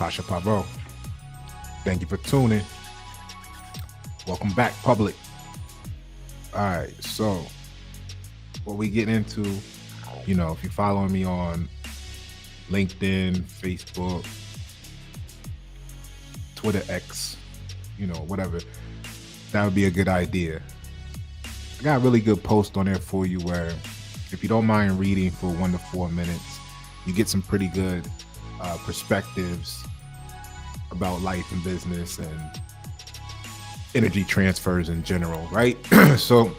Pasha Paroh. Thank you for tuning. Welcome back, public. All right, so what we getting into, if you're following me on LinkedIn, Facebook, Twitter X, whatever, that would be a good idea. I got a really good post on there for you where if you don't mind reading for 1 to 4 minutes, you get some pretty good perspectives about life and business and energy transfers in general, right? So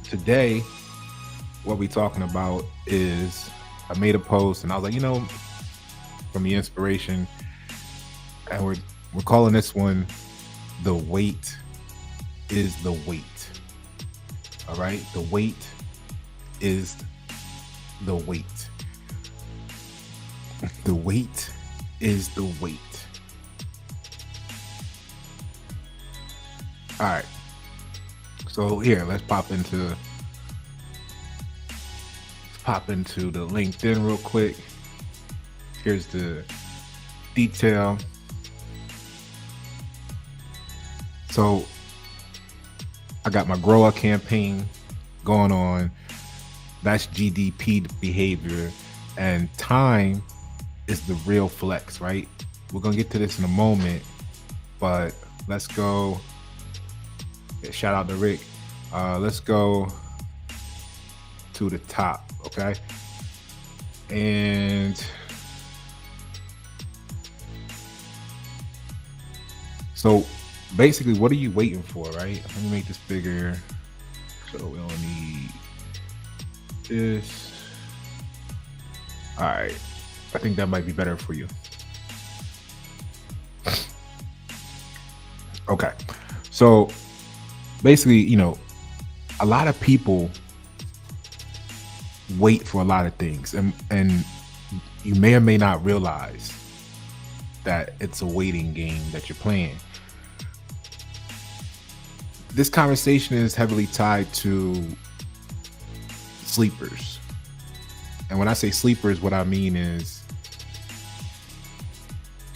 today, what we're talking about is I made a post and I was like, from the inspiration, and we're calling this one "The Wait is the Wait." All right, the wait is the wait. The wait is the wait. All right. So here, let's pop into the LinkedIn real quick. Here's the detail. So I got my grower campaign going on. That's GDP behavior, and time is the real flex, right? We're gonna get to this in a moment, but let's go. Shout out to Rick. Let's go to the top, okay? And so basically, what are you waiting for, right? Let me make this bigger. So we don't need this. All right. I think that might be better for you. Okay. So basically, a lot of people wait for a lot of things, and you may or may not realize that it's a waiting game that you're playing. This conversation is heavily tied to sleepers. And when I say sleepers, what I mean is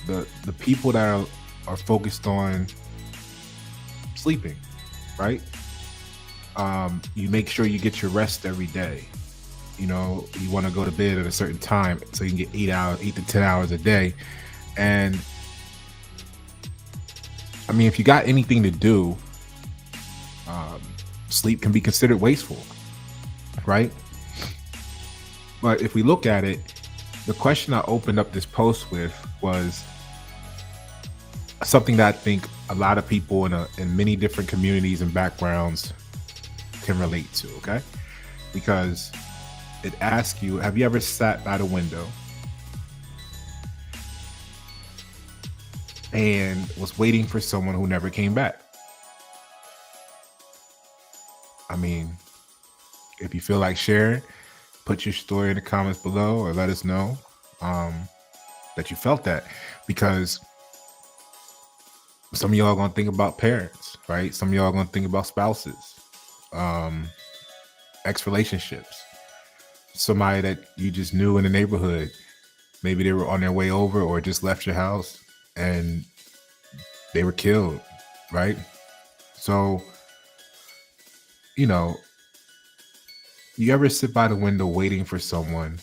the people that are focused on sleeping, right? You make sure you get your rest every day. You want to go to bed at a certain time so you can get 8 to 10 hours a day. And I mean, if you got anything to do, sleep can be considered wasteful, right? But if we look at it, the question I opened up this post with was something that I think a lot of people in many different communities and backgrounds can relate to, okay? Because it asks you, have you ever sat by the window and was waiting for someone who never came back? I mean, if you feel like sharing, put your story in the comments below or let us know that you felt that, because some of y'all are going to think about parents, right? Some of y'all are going to think about spouses, ex-relationships, somebody that you just knew in the neighborhood. Maybe they were on their way over or just left your house and they were killed, right? So, you ever sit by the window waiting for someone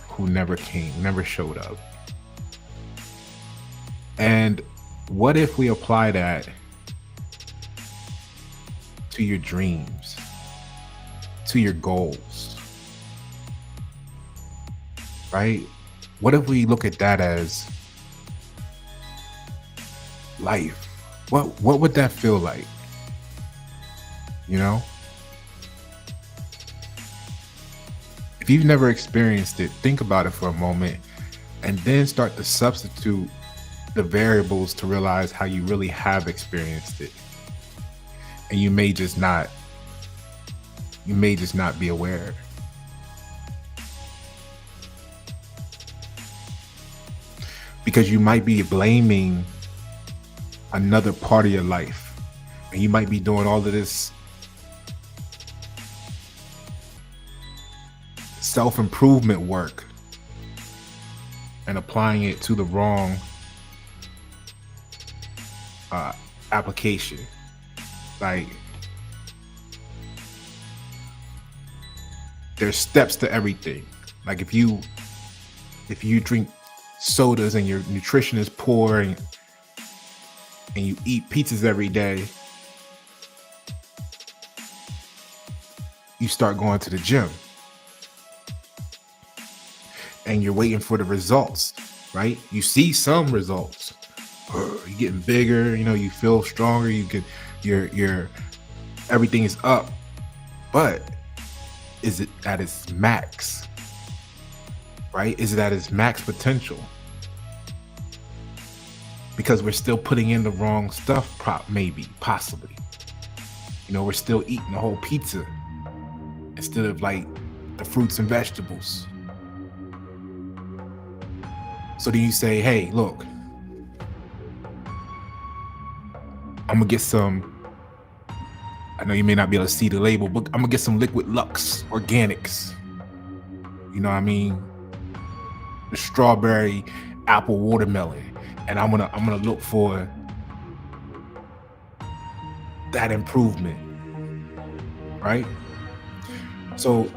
who never came, never showed up? And what if we apply that to your dreams, to your goals, right? What if we look at that as life? What would that feel like? If you've never experienced it, think about it for a moment and then start to substitute the variables to realize how you really have experienced it. And you may just not be aware. Because you might be blaming another part of your life, and you might be doing all of this self-improvement work and applying it to the wrong uh, application. Like, there's steps to everything. Like, if you drink sodas and your nutrition is poor, and you eat pizzas every day, you start going to the gym and you're waiting for the results, right? You see some results. You're getting bigger, you feel stronger, your everything is up. But is it at its max? Right? Is it at its max potential? Because we're still putting in the wrong stuff, possibly. We're still eating the whole pizza instead of like the fruits and vegetables. So then you say, hey, look, I'm gonna get some, I know you may not be able to see the label, but I'm gonna get some Liquid Lux Organics. You know what I mean? The strawberry, apple, watermelon. And I'm gonna look for that improvement, right? So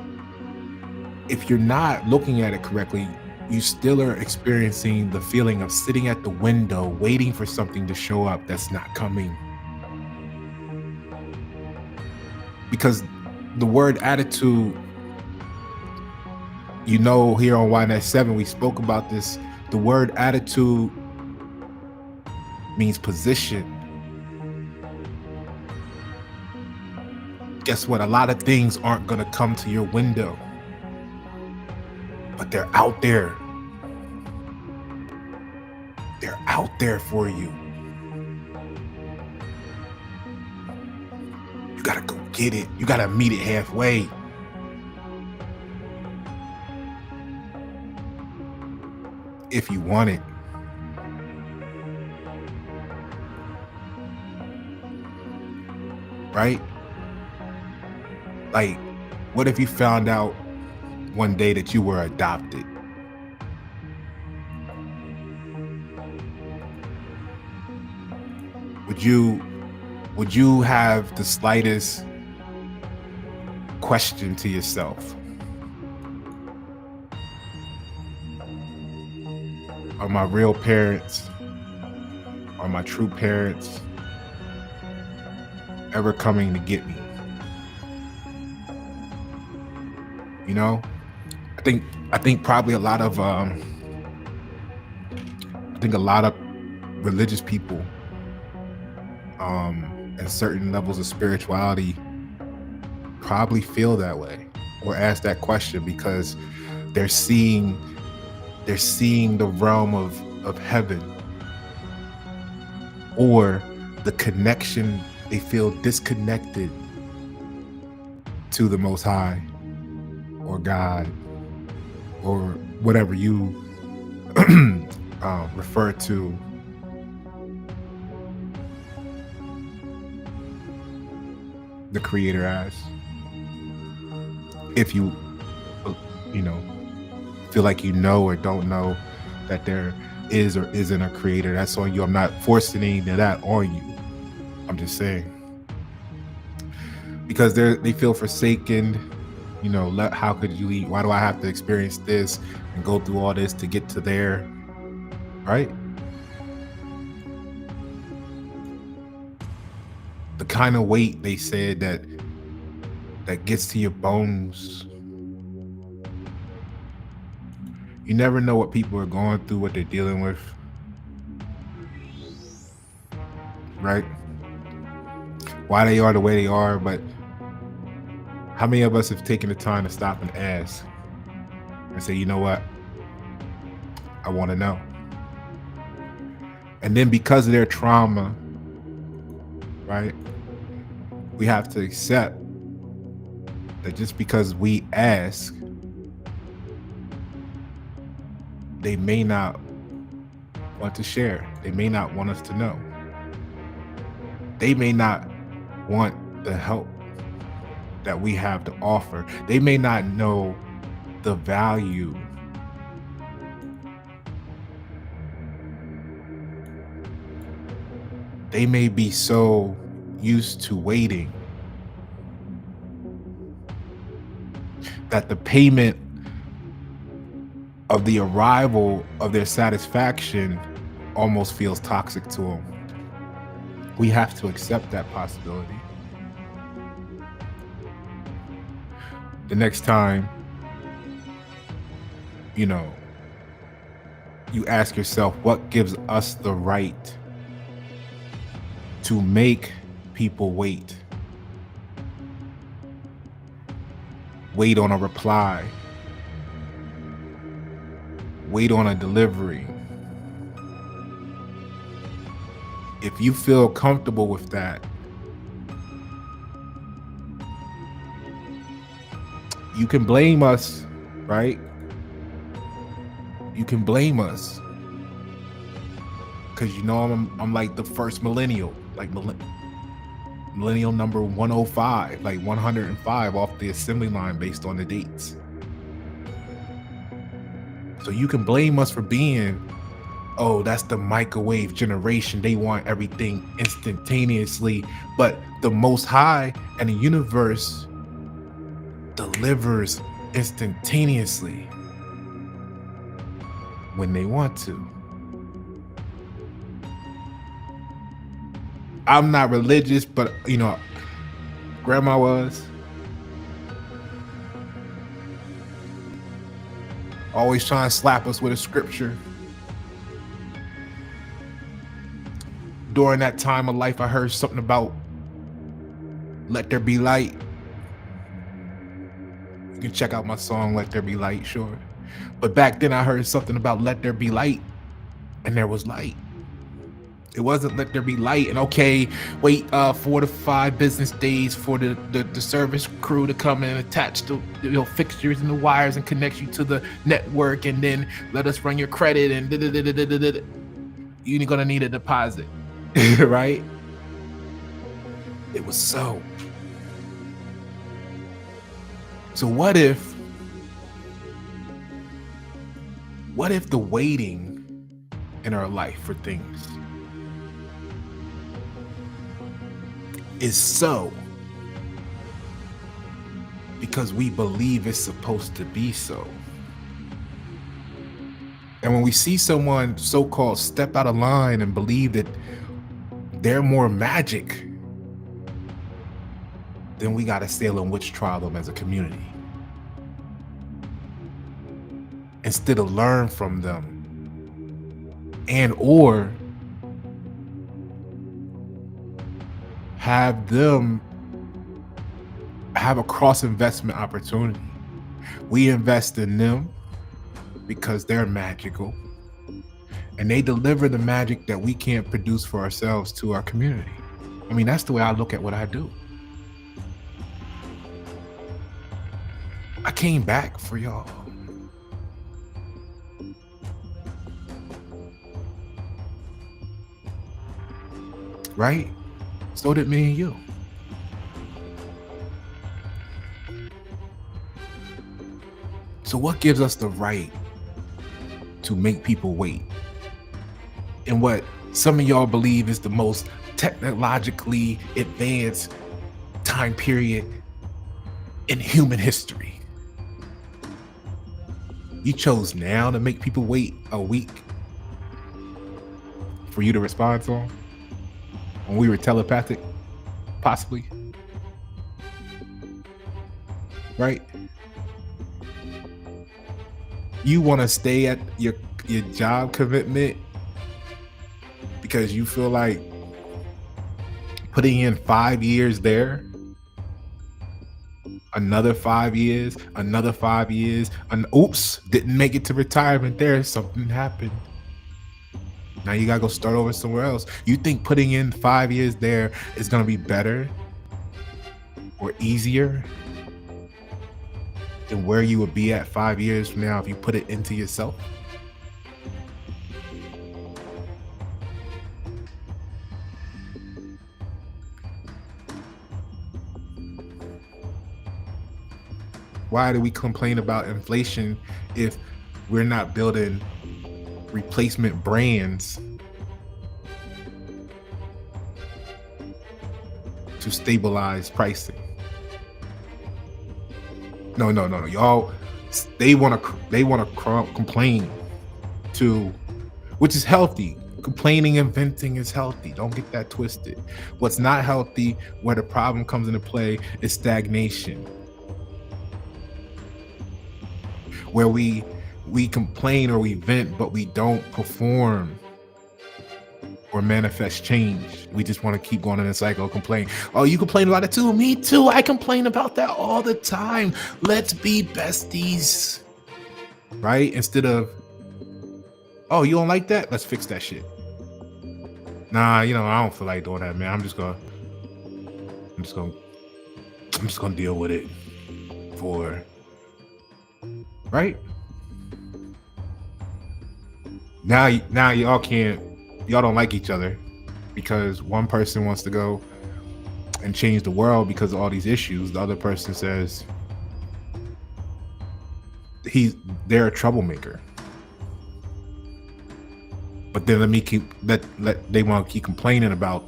if you're not looking at it correctly, you still are experiencing the feeling of sitting at the window waiting for something to show up that's not coming. Because the word attitude, here on Waitin 7, we spoke about this. The word attitude means position. Guess what? A lot of things aren't going to come to your window, but they're out there. They're out there for you. You got to go get it. You got to meet it halfway. If you want it. Right? Like, what if you found out one day that you were adopted? Would you have the slightest question to yourself? Are my real parents, are my true parents ever coming to get me? I think probably a lot of religious people and certain levels of spirituality probably feel that way or ask that question because they're seeing the realm of heaven, or the connection. They feel disconnected to the Most High or God or whatever you refer to the Creator as. If you feel like or don't know that there is or isn't a Creator, that's on you. I'm not forcing any of that on you. I'm just saying, because they feel forsaken. How could you eat? Why do I have to experience this and go through all this to get to there? Right? The kind of weight they said that gets to your bones. You never know what people are going through, what they're dealing with. Right? Why they are the way they are, but how many of us have taken the time to stop and ask and say, you know what? I want to know. And then because of their trauma, right, we have to accept that just because we ask, they may not want to share. They may not want us to know. They may not want the help that we have to offer. They may not know the value They may be so used to waiting that the payment of the arrival of their satisfaction almost feels toxic to them. We have to accept that possibility. The next time, you know, you ask yourself, what gives us the right to make people wait? Wait on a reply. Wait on a delivery. If you feel comfortable with that, you can blame us, right? You can blame us. Because you know I'm like the first millennial, like millennial number 105, like 105 off the assembly line based on the dates. So you can blame us for being, oh, that's the microwave generation. They want everything instantaneously. But the Most High and the universe delivers instantaneously when they want to. I'm not religious, but you know, grandma was. Always trying to slap us with a scripture. During that time of life, I heard something about let there be light. You can check out my song, Let There Be Light, sure. But back then I heard something about let there be light, and there was light. It wasn't let there be light and okay, wait 4 to 5 business days for the service crew to come and attach the fixtures and the wires and connect you to the network, and then let us run your credit and you're gonna need a deposit. Right? It was so. So what if the waiting in our life for things is so because we believe it's supposed to be so? And when we see someone so-called step out of line and believe that they're more magic, then we got to sail and witch trial them as a community instead of learn from them and or have them have a cross investment opportunity. We invest in them because they're magical and they deliver the magic that we can't produce for ourselves to our community. I mean, that's the way I look at what I do. I came back for y'all. Right? So did me and you. So what gives us the right to make people wait? And what some of y'all believe is the most technologically advanced time period in human history. You chose now to make people wait a week for you to respond to them when we were telepathic, possibly. Right? You want to stay at your job commitment because you feel like putting in 5 years there, another 5 years, another 5 years, and oops, didn't make it to retirement there, something happened. Now you gotta go start over somewhere else. You think putting in 5 years there is gonna be better or easier than where you would be at 5 years from now if you put it into yourself? Why do we complain about inflation if we're not building replacement brands to stabilize pricing. No. Y'all, they want to complain to, which is healthy. Complaining and venting is healthy. Don't get that twisted. What's not healthy, where the problem comes into play, is stagnation. Where we complain or we vent, but we don't perform or manifest change. We just want to keep going in a cycle of complain. Oh, you complain about it too? Me too. I complain about that all the time. Let's be besties. Right? Instead of, oh, you don't like that? Let's fix that shit. Nah, I don't feel like doing that, man. I'm just gonna deal with it right? Now y'all don't like each other because one person wants to go and change the world because of all these issues. The other person says they're a troublemaker. But then they want to keep complaining about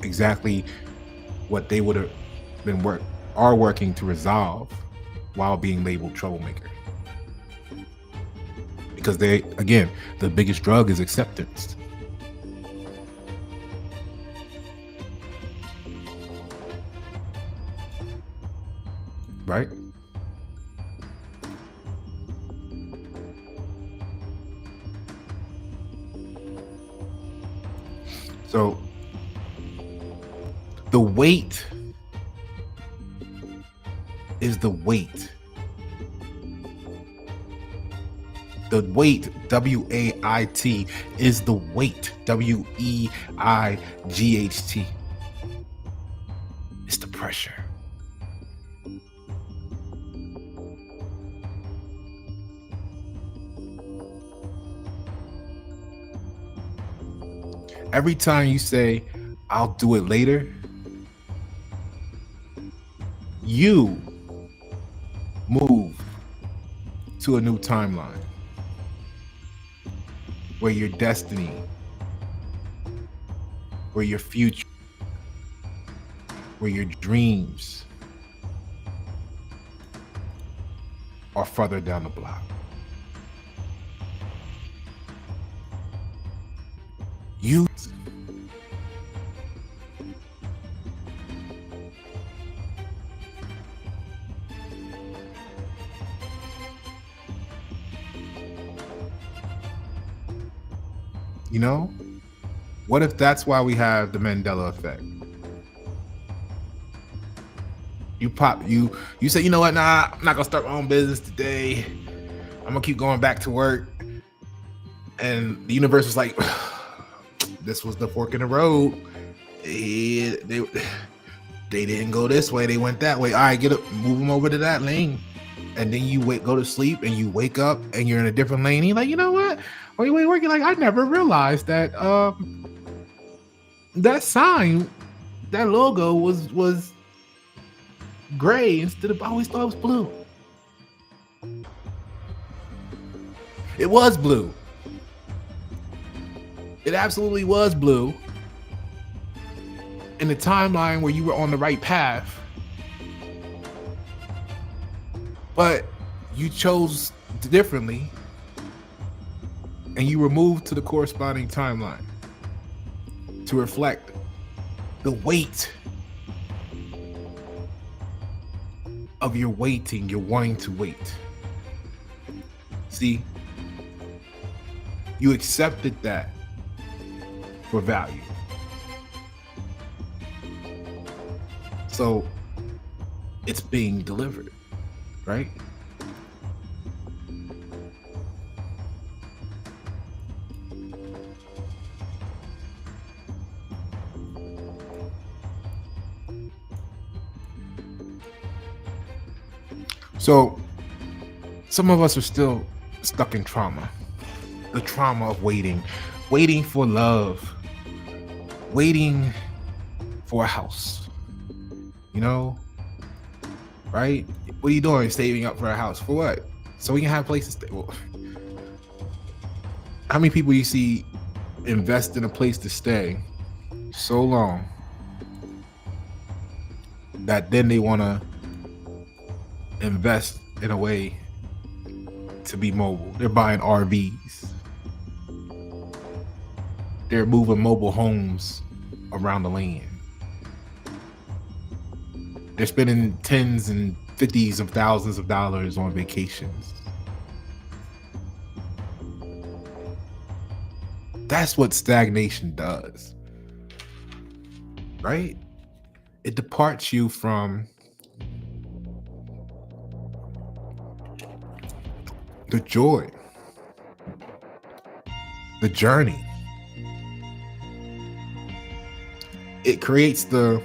exactly what they would have been working to resolve while being labeled troublemaker. Because the biggest drug is acceptance. Right? So the weight is the weight. The weight, W-A-I-T, is the weight, W-E-I-G-H-T. It's the pressure. Every time you say, I'll do it later, you move to a new timeline where your destiny, where your future, where your dreams are further down the block. You what if that's why we have the Mandela effect? You say, you know what, nah, I'm not gonna start my own business today. I'm gonna keep going back to work. And the universe was like, this was the fork in the road. They didn't go this way, they went that way. All right, move them over to that lane. And then you go to sleep and you wake up and you're in a different lane. You're like, you know what? Wait, working like I never realized that that sign, that logo was gray instead of, I always thought it was blue. It was blue. It absolutely was blue. In the timeline where you were on the right path. But you chose differently. And you were moved to the corresponding timeline to reflect the weight of your waiting, your wanting to wait. See, you accepted that for value. So it's being delivered, right? So some of us are still stuck in trauma. The trauma of waiting for love, waiting for a house, right? What are you doing? Saving up for a house for what? So we can have places to stay. Well, how many people you see invest in a place to stay so long that then they want to invest in a way to be mobile. They're buying RVs. They're moving mobile homes around the land. They're spending tens and fifties of thousands of dollars on vacations. That's what stagnation does, right? It departs you from the joy, the journey. It creates the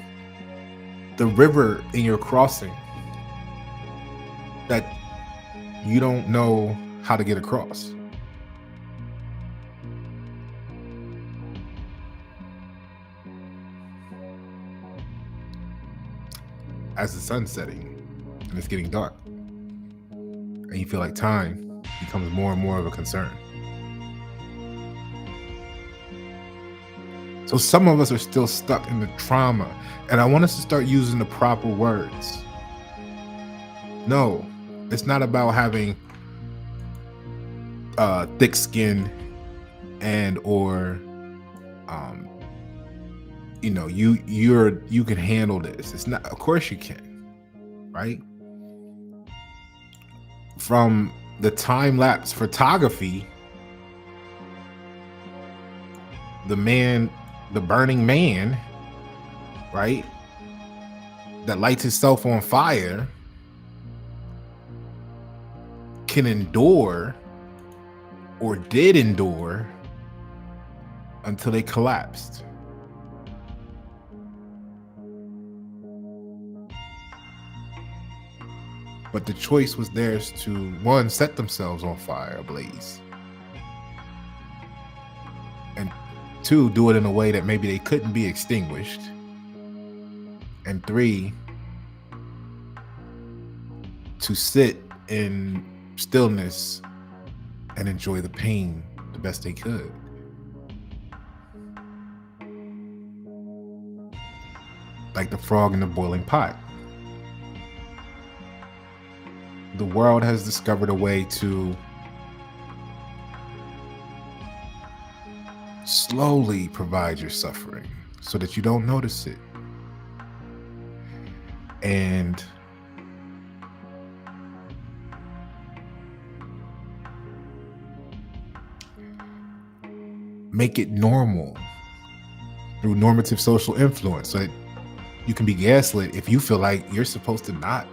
river in your crossing that you don't know how to get across. As the sun's setting and it's getting dark, and you feel like time becomes more and more of a concern. So some of us are still stuck in the trauma, and I want us to start using the proper words. No, it's not about having thick skin and or you can handle this. It's not, of course you can, right? From the time-lapse photography, the burning man, right, that lights himself on fire can endure or did endure until they collapsed. But the choice was theirs to, one, set themselves on fire, ablaze, and two, do it in a way that maybe they couldn't be extinguished, and three, to sit in stillness and enjoy the pain the best they could. Like the frog in the boiling pot. The world has discovered a way to slowly provide your suffering so that you don't notice it. And make it normal through normative social influence so that you can be gaslit if you feel like you're supposed to not,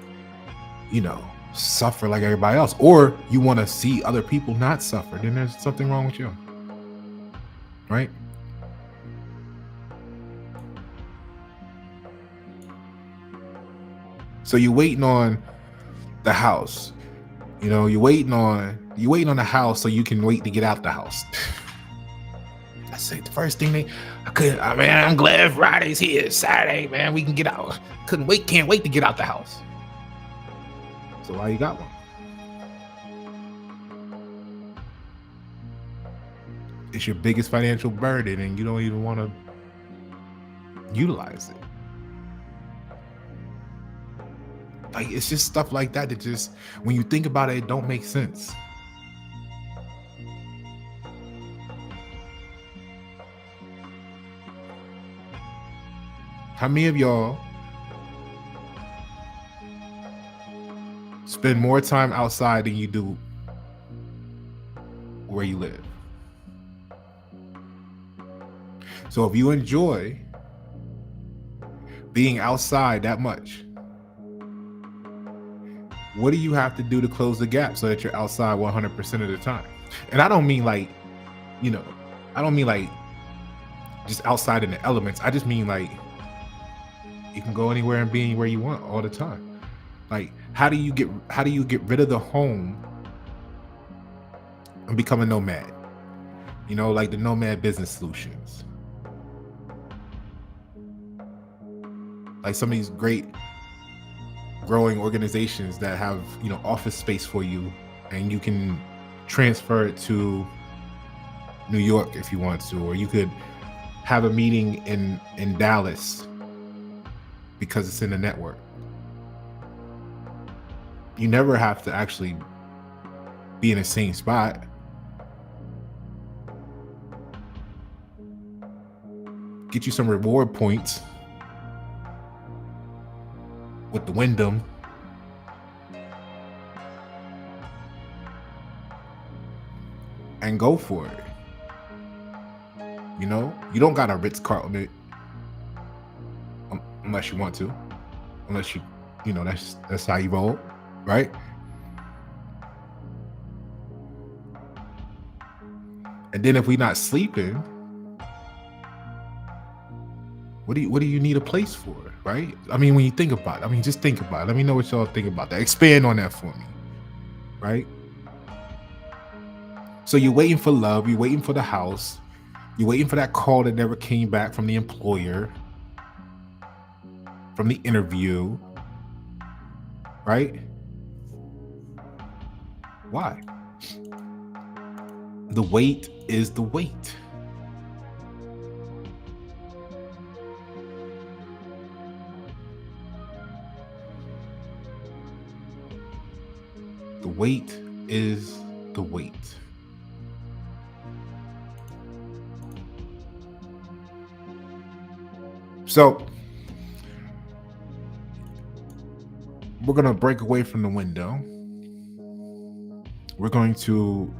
suffer like everybody else, or you want to see other people not suffer. Then there's something wrong with you, right? So you're waiting on the house, you're waiting on the house so you can wait to get out the house. I say the first thing I'm glad Friday's here. Saturday, man, we can get out. Can't wait to get out the house. So why you got one? It's your biggest financial burden and you don't even want to utilize it. Like, it's just stuff like that just, when you think about it, it don't make sense. How many of y'all spend more time outside than you do where you live? So if you enjoy being outside that much, what do you have to do to close the gap so that you're outside 100% of the time? And I don't mean like just outside in the elements. I just mean like you can go anywhere and be anywhere you want all the time. Like, how do you get rid of the home and become a nomad? Like the nomad business solutions. Like some of these great growing organizations that have, office space for you, and you can transfer it to New York if you want to, or you could have a meeting in Dallas because it's in the network. You never have to actually be in the same spot. Get you some reward points with the Wyndham. And go for it. You know, you don't got a Ritz-Carlton it unless you want to, unless you know, that's how you roll, right? And then if we're not sleeping, what do you need a place for, right? I mean, when you think about it, I mean, just think about it. Let me know what y'all think about that. Expand on that for me, right? So you're waiting for love, you're waiting for the house, you're waiting for that call that never came back from the employer, from the interview, right? Why? The wait is the wait. The wait is the wait. So we're going to break away from the window. We're going to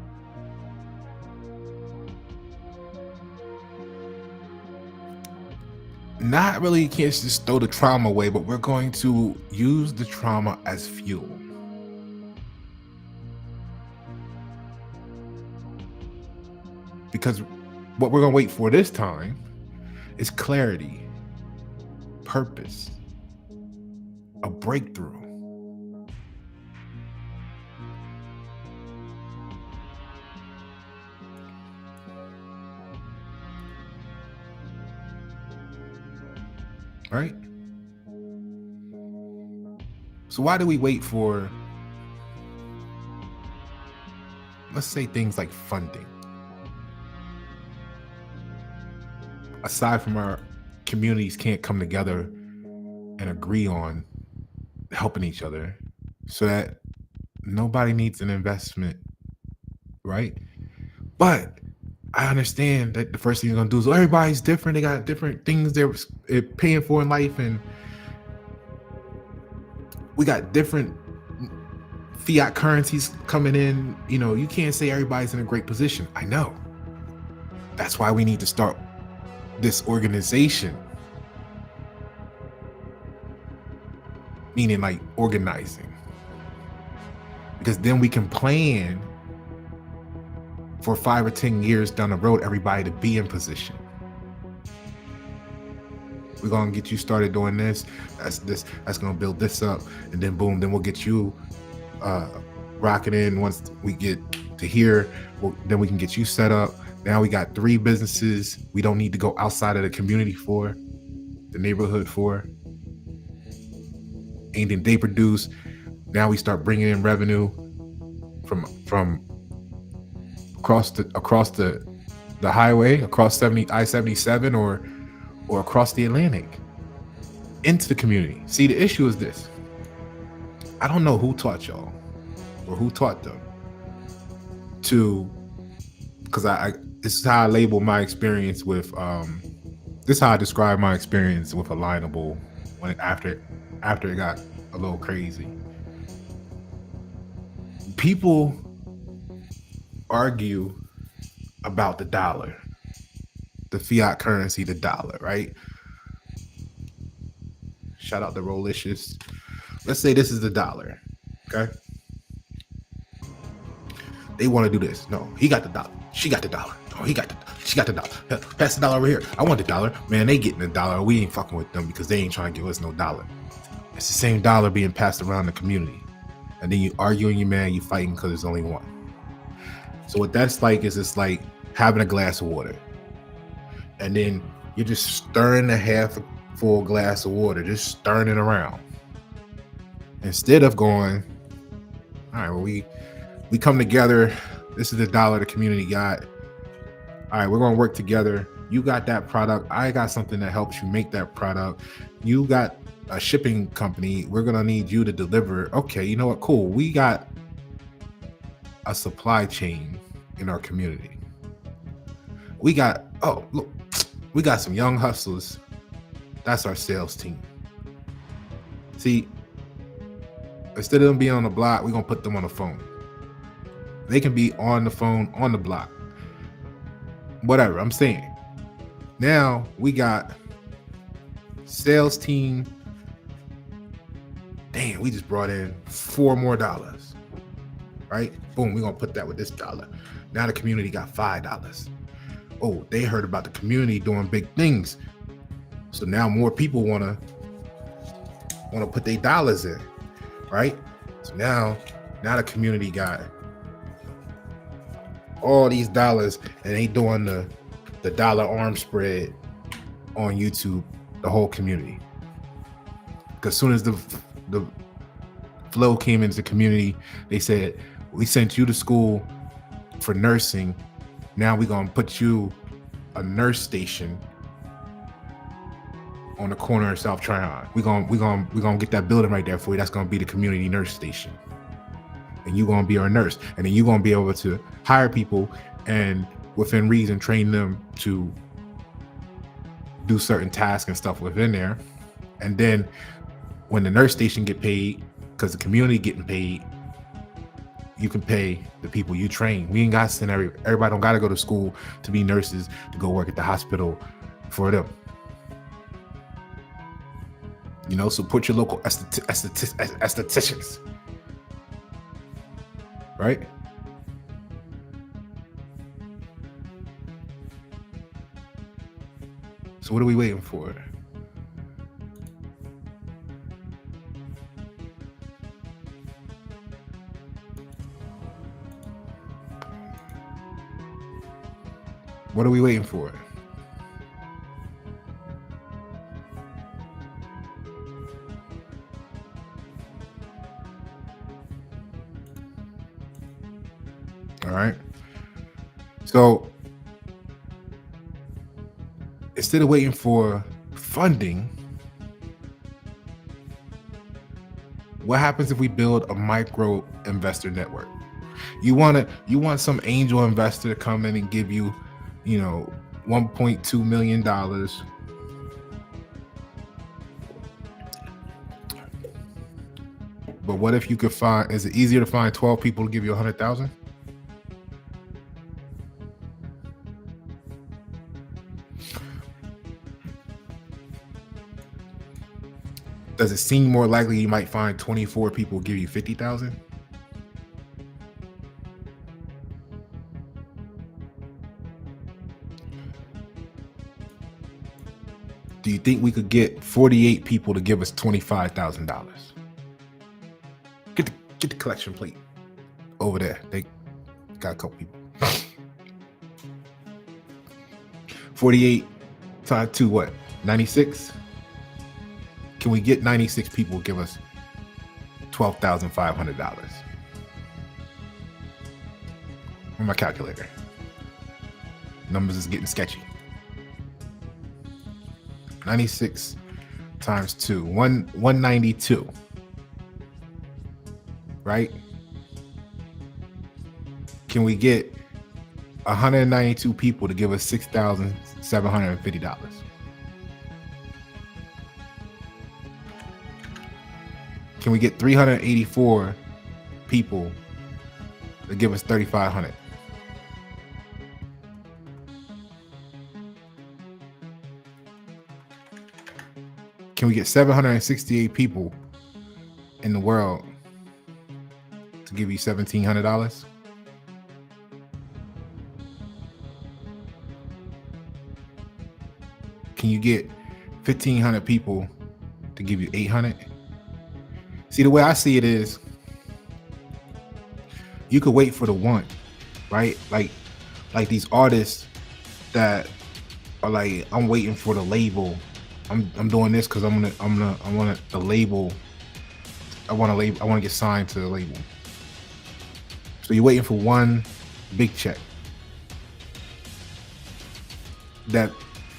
not really, can't just throw the trauma away, but we're going to use the trauma as fuel. Because what we're going to wait for this time is clarity, purpose, a breakthrough. Right? So why do we wait for, let's say, things like funding? Aside from our communities can't come together and agree on helping each other so that nobody needs an investment, right? But I understand that the first thing you're gonna do is, well, everybody's different. They got different things they're paying for in life, and we got different fiat currencies coming in. You know, you can't say everybody's in a great position. I know. That's why we need to start this organization, meaning like organizing, because then we can plan for 5 or 10 years down the road, everybody to be in position. We're gonna get you started doing this. That's gonna build this up, and then boom, then we'll get you rocking in. Once we get to here, then we can get you set up. Now we got 3 businesses we don't need to go outside of the community for, the neighborhood for. And then they produce. Now we start bringing in revenue from across the highway, across I-77 or across the Atlantic into the community. See, the issue is this. I don't know who taught y'all or who taught them to, because this is how I label my experience with this is how I describe my experience with Alignable after it got a little crazy. People argue about the dollar, the fiat currency, the dollar, right? Shout out to Rolicious. Let's say this is the dollar, okay? They want to do this. No, he got the dollar. She got the dollar. Oh, she got the dollar. Pass the dollar over here. I want the dollar. Man, they getting the dollar. We ain't fucking with them because they ain't trying to give us no dollar. It's the same dollar being passed around the community. And then you arguing, you man, you fighting because there's only one. So what that's like is it's like having a glass of water. And then you're just stirring a half full glass of water, just stirring it around. Instead of going, all right, well, we come together. This is the dollar the community got. All right, we're going to work together. You got that product. I got something that helps you make that product. You got a shipping company, we're gonna need you to deliver. Okay, you know what? Cool. We got a supply chain in our community. We got, oh look, we got some young hustlers. That's our sales team. See, instead of them being on the block, we're gonna put them on the phone. They can be on the phone, on the block. Whatever, I'm saying. Now we got sales team. Damn, we just brought in $4 more. Right? Boom, we're gonna put that with this dollar. Now the community got $5. Oh, they heard about the community doing big things. So now more people wanna put their dollars in, right? So now the community got all these dollars, and they doing the dollar arm spread on YouTube, the whole community. Because as soon as the flow came into the community, they said, we sent you to school for nursing. Now we're gonna put you a nurse station on the corner of South Tryon. We're gonna get that building right there for you. That's gonna be the community nurse station. And you're gonna be our nurse. And then you're gonna be able to hire people and within reason train them to do certain tasks and stuff within there. And then when the nurse station get paid, because the community getting paid, you can pay the people you train. We ain't got to send everybody don't got to go to school to be nurses to go work at the hospital for them. You know, support your local estheticians, right? So what are we waiting for? What are we waiting for? All right. So instead of waiting for funding, what happens if we build a micro investor network? You want some angel investor to come in and give you, $1.2 million. But what if you could is it easier to find 12 people to give you 100,000? Does it seem more likely you might find 24 people give you 50,000? Do you think we could get 48 people to give us $25,000? Get the collection plate over there. They got a couple people. 48 times 2, what? 96? Can we get 96 people to give us $12,500? Where's my calculator? Numbers is getting sketchy. 96 times 2, 192, right? Can we get 192 people to give us $6,750? Can we get 384 people to give us $3,500? Can we get 768 people in the world to give you $1,700? Can you get 1,500 people to give you 800? See, the way I see it is, you could wait for the one, right? Like these artists that are like, I'm waiting for the label. I'm doing this because I want the label. I want to get signed to the label. So you're waiting for one big check that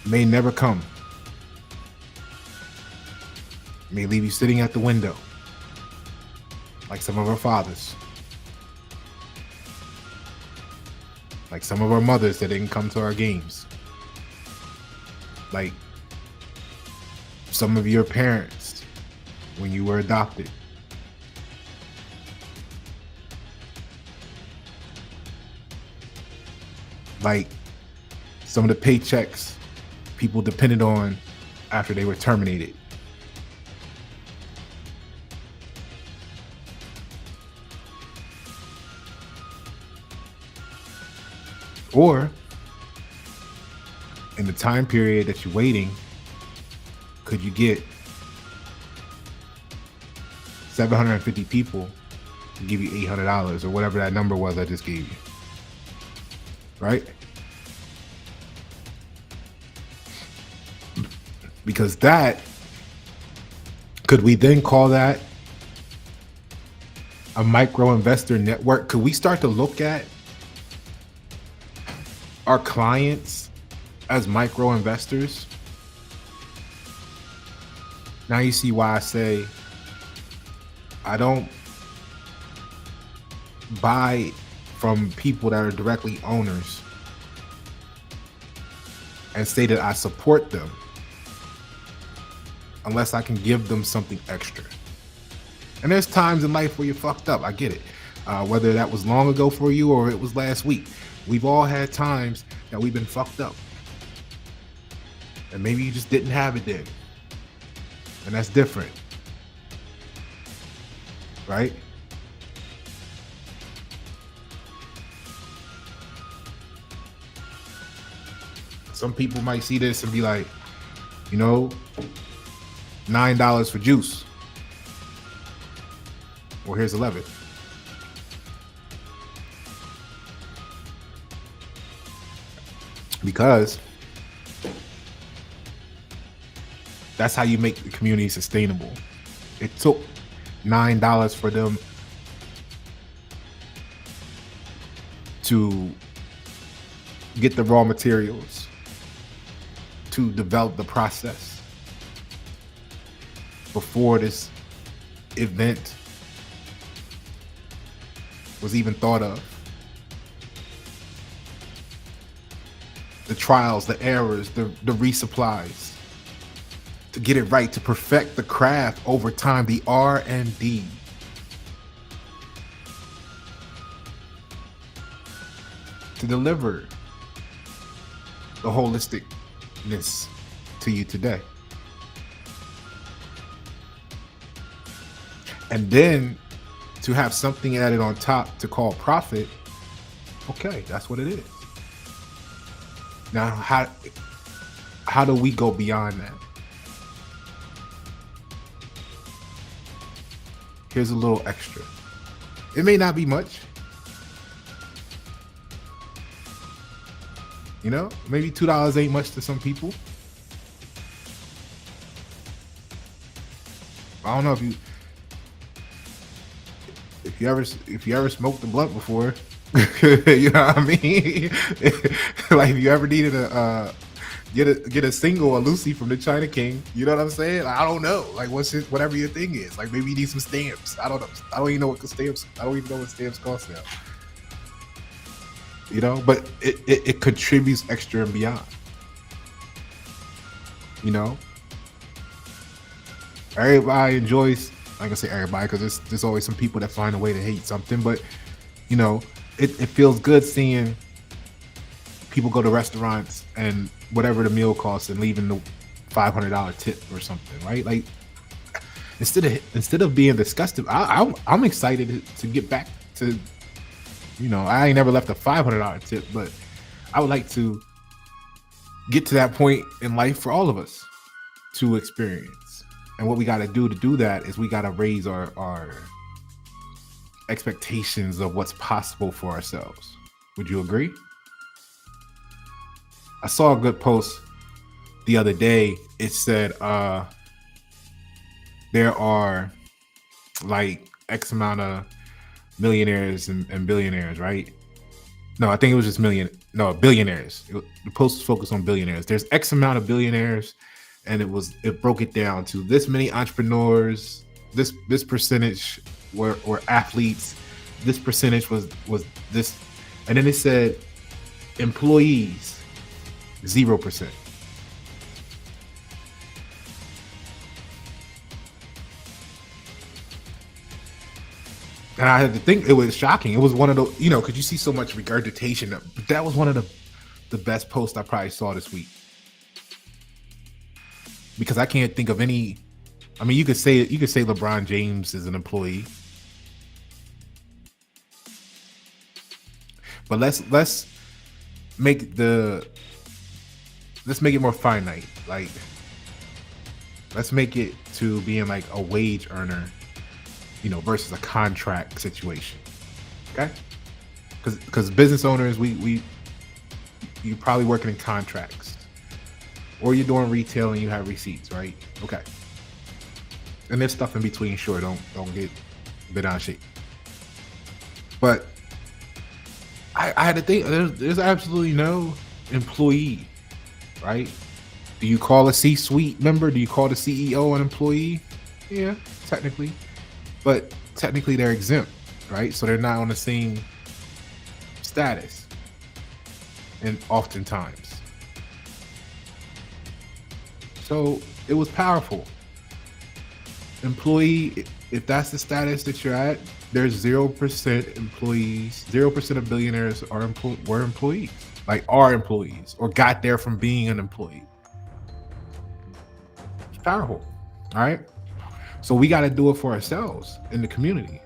may never come. may leave you sitting at the window, like some of our fathers, like some of our mothers that didn't come to our games, like some of your parents when you were adopted. Like some of the paychecks people depended on after they were terminated. Or in the time period that you're waiting, could you get 750 people to give you $800 or whatever that number was I just gave you? Right? Because that, could we then call that a micro investor network? Could we start to look at our clients as micro investors? Now you see why I say I don't buy from people that are directly owners and say that I support them unless I can give them something extra. And there's times in life where you're fucked up. I get it. Whether that was long ago for you or it was last week. We've all had times that we've been fucked up. And maybe you just didn't have it then. And that's different. Right? Some people might see this and be like, you know, $9 for juice. Well, here's 11. Because that's how you make the community sustainable. It took $9 for them to get the raw materials, to develop the process before this event was even thought of. The trials, the errors, the resupplies, to get it right, to perfect the craft over time, the R&D. To deliver the holisticness to you today. And then to have something added on top to call profit, okay, that's what it is. Now, how do we go beyond that? Here's a little extra. It may not be much. You know, maybe $2 ain't much to some people. I don't know if you ever smoked the blunt before. You know what I mean? Like if you ever needed a get a single, a Lucy from the China King, you know what I'm saying? Like, I don't know. Like whatever your thing is. Like maybe you need some stamps. I don't know. I don't even know what stamps cost now. You know, but it contributes extra and beyond. You know? Everybody enjoys, I'm gonna say everybody, because there's always some people that find a way to hate something, but you know, it feels good seeing people go to restaurants and whatever the meal costs and leaving the $500 tip or something, right? Like instead of being disgusted, I'm excited to get back to, you know, I ain't never left a $500 tip, but I would like to get to that point in life for all of us to experience. And what we got to do that is we got to raise our expectations of what's possible for ourselves. Would you agree? I saw a good post the other day. It said there are like X amount of millionaires and billionaires, right? No, I think it was just billionaires. The post was focused on billionaires. There's X amount of billionaires and it broke it down to this many entrepreneurs, this percentage were athletes, this percentage was this, and then it said employees 0%. And I had to think, it was shocking. It was one of the, because you see so much regurgitation, but that was one of the best posts I probably saw this week. Because I can't think of any. I mean, you could say LeBron James is an employee, but let's make it more finite. Like, let's make it to being like a wage earner, versus a contract situation. Okay, because business owners, you probably working in contracts, or you're doing retail and you have receipts, right? Okay. And there's stuff in between, sure, don't get bent out of shape. But I had to think, there's absolutely no employee, right? Do you call a C-suite member? Do you call the CEO an employee? Yeah, technically. But technically they're exempt, right? So they're not on the same status, and oftentimes. So it was powerful. Employee, if that's the status that you're at, there's 0% employees, 0% of billionaires were employees, like are employees, or got there from being an employee. It's powerful, all right? So we got to do it for ourselves in the community.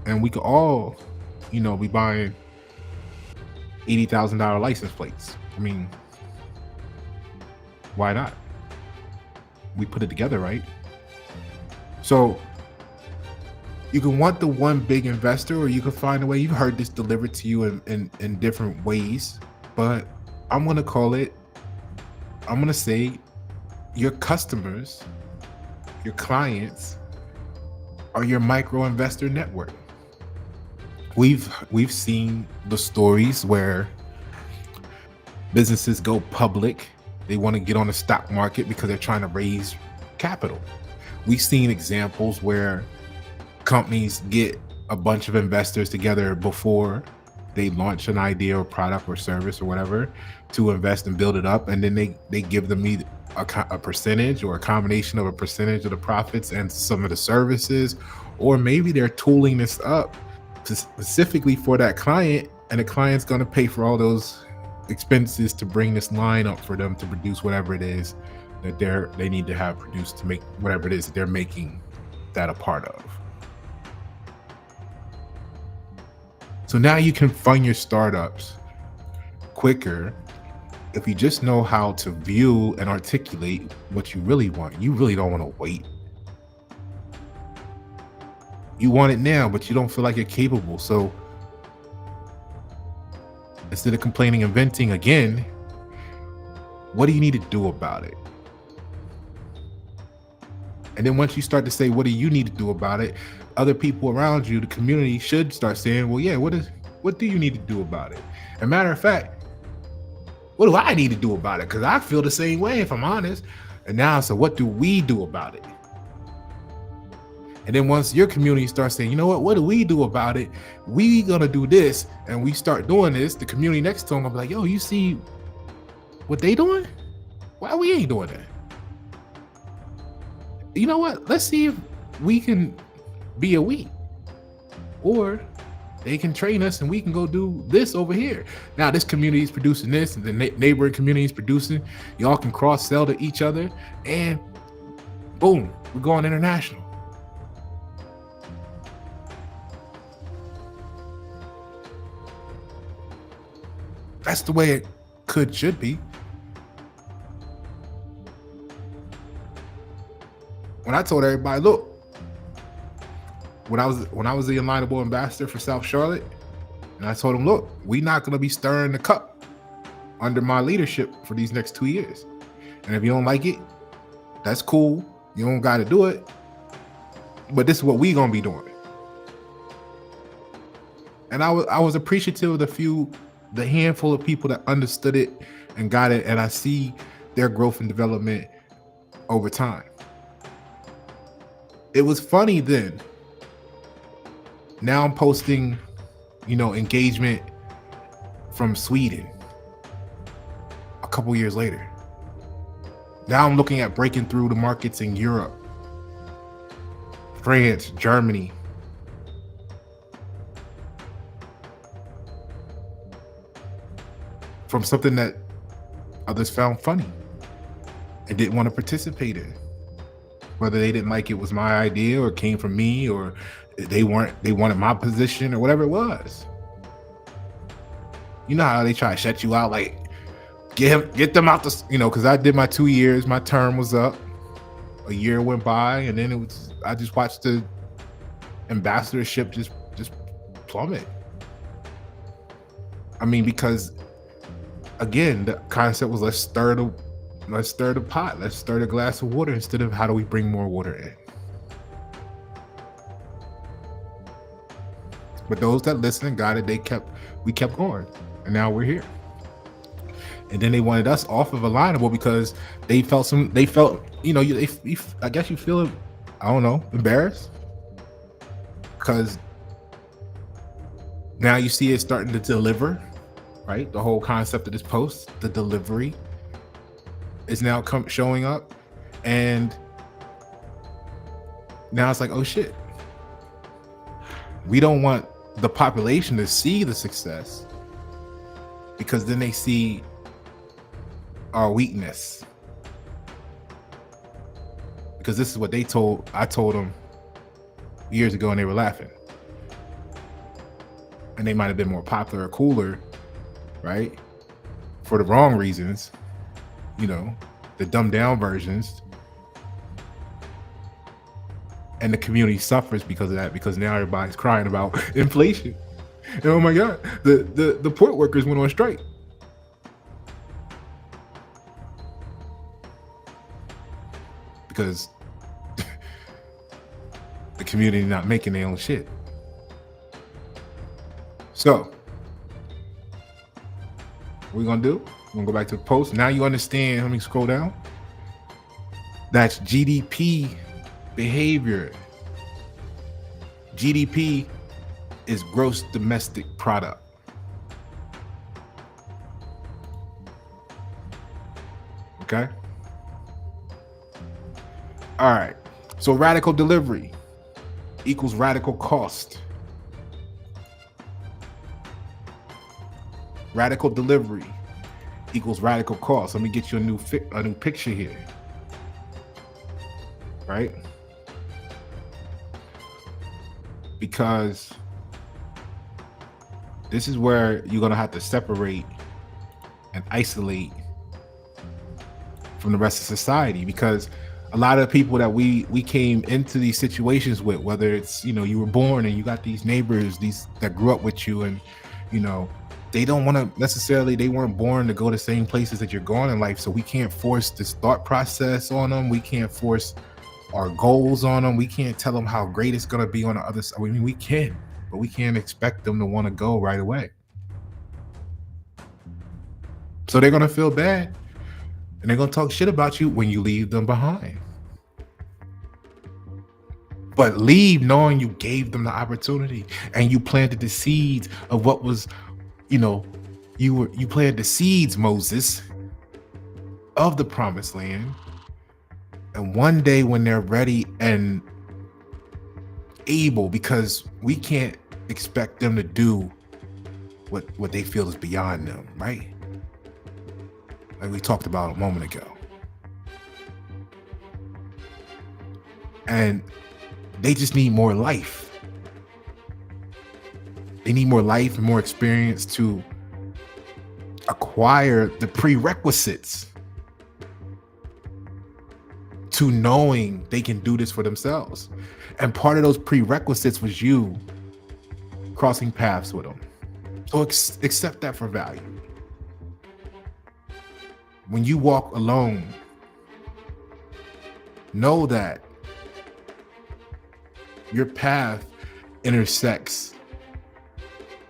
And we could all, be buying $80,000 license plates. I mean, why not? We put it together, right? So you can want the one big investor, or you can find a way. You've heard this delivered to you in different ways, but I'm going to say your customers, your clients are your micro investor network. We've seen the stories where businesses go public. They want to get on the stock market because they're trying to raise capital. We've seen examples where companies get a bunch of investors together before they launch an idea or product or service or whatever to invest and build it up, and then they give them either a percentage or a combination of a percentage of the profits and some of the services, or maybe they're tooling this up specifically for that client, and the client's going to pay for all those expenses to bring this line up for them to produce whatever it is that they need to have produced to make whatever it is that they're making that a part of. So now you can fund your startups quicker if you just know how to view and articulate what you really want. You really don't want to wait. You want it now, but you don't feel like you're capable. So instead of complaining and venting again, what do you need to do about it? And then once you start to say, what do you need to do about it? Other people around you, the community, should start saying, well, yeah, what do you need to do about it? As a matter of fact, what do I need to do about it? Because I feel the same way, if I'm honest. And now, so what do we do about it? And then once your community starts saying, you know what do we do about it? We gonna do this, and we start doing this, the community next to them will be like, yo, you see what they doing? Why we ain't doing that? You know what? Let's see if we can be a we. Or they can train us and we can go do this over here. Now this community is producing this, and the neighboring community is producing. Y'all can cross-sell to each other, and boom, we're going international. That's the way it should be. When I told everybody, look, when I was the Alignable ambassador for South Charlotte, and I told them, look, we're not going to be stirring the cup under my leadership for these next 2 years. And if you don't like it, that's cool. You don't got to do it. But this is what we going to be doing. And I was appreciative of the handful of people that understood it and got it. And I see their growth and development over time. It was funny then. Now I'm posting, engagement from Sweden a couple years later. Now I'm looking at breaking through the markets in Europe, France, Germany. From something that others found funny and didn't want to participate in. Whether they didn't like it was my idea or came from me, or they wanted my position or whatever it was. You know how they try to shut you out, like get them out because I did my 2 years, my term was up, a year went by, and then I just watched the ambassadorship just plummet. I mean, because again, the concept was let's stir the pot, let's stir the glass of water instead of how do we bring more water in. But those that listened got it. We kept going, and now we're here. And then they wanted us off of Alignable because they felt I guess you feel, I don't know, embarrassed because now you see it starting to deliver, right? The whole concept of this post, the delivery is now showing up, and now it's like, oh shit, we don't want the population to see the success because then they see our weakness. Because this is what I told them years ago, and they were laughing. And they might have been more popular or cooler, right? For the wrong reasons, the dumbed down versions. And the community suffers because of that, because now everybody's crying about inflation. And oh my God, the port workers went on strike. Because the community not making their own shit. So, what we gonna do? We're gonna go back to the post. Now you understand. Let me scroll down. That's GDP behavior. GDP is gross domestic product. Okay. All right. So radical delivery equals radical cost. Radical delivery equals radical cost. Let me get you a new picture here. Right? Because this is where you're going to have to separate and isolate from the rest of society, because a lot of people that we came into these situations with, whether it's, you were born and you got these neighbors, that grew up with you, and, they don't want to necessarily, they weren't born to go the same places that you're going in life. So we can't force this thought process on them. We can't force our goals on them. We can't tell them how great it's going to be on the other side. I mean, we can, but we can't expect them to want to go right away. So they're going to feel bad, and they're going to talk shit about you when you leave them behind. But leave knowing you gave them the opportunity and you planted the seeds of what was, you planted the seeds, Moses, of the promised land. And one day when they're ready and able, because we can't expect them to do what they feel is beyond them, right? Like we talked about a moment ago. And they just need more life. They need more life and more experience to acquire the prerequisites to knowing they can do this for themselves. And part of those prerequisites was you crossing paths with them. So accept that for value. When you walk alone, know that your path intersects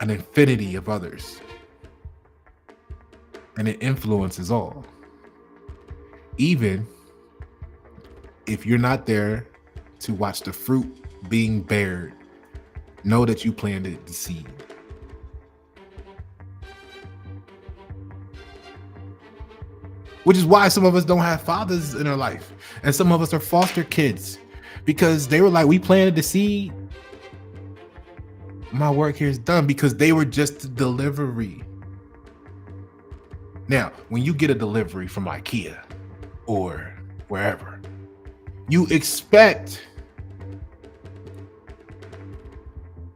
an infinity of others, and it influences all. Even if you're not there to watch the fruit being bared, know that you planted the seed. Which is why some of us don't have fathers in our life. And some of us are foster kids. Because they were like, we planted the seed. My work here is done. Because they were just a delivery. Now, when you get a delivery from IKEA or wherever, you expect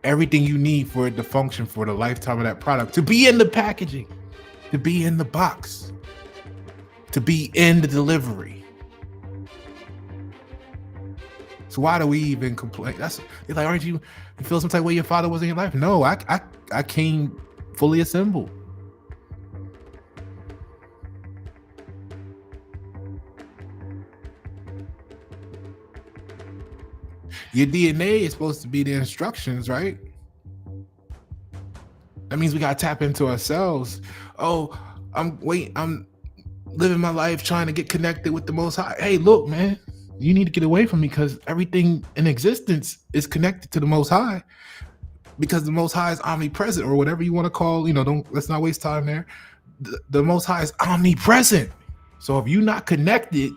everything you need for it to function for the lifetime of that product to be in the packaging, to be in the box, to be in the delivery. So why do we even complain? They're like, aren't you feel some type of way your father was in your life? No, I came fully assembled. Your DNA is supposed to be the instructions, right? That means we gotta tap into ourselves. Oh, I'm living my life trying to get connected with the Most High. Hey, look, man, you need to get away from me because everything in existence is connected to the Most High. Because the Most High is omnipresent, or whatever you want to call. Let's not waste time there. The Most High is omnipresent. So if you're not connected,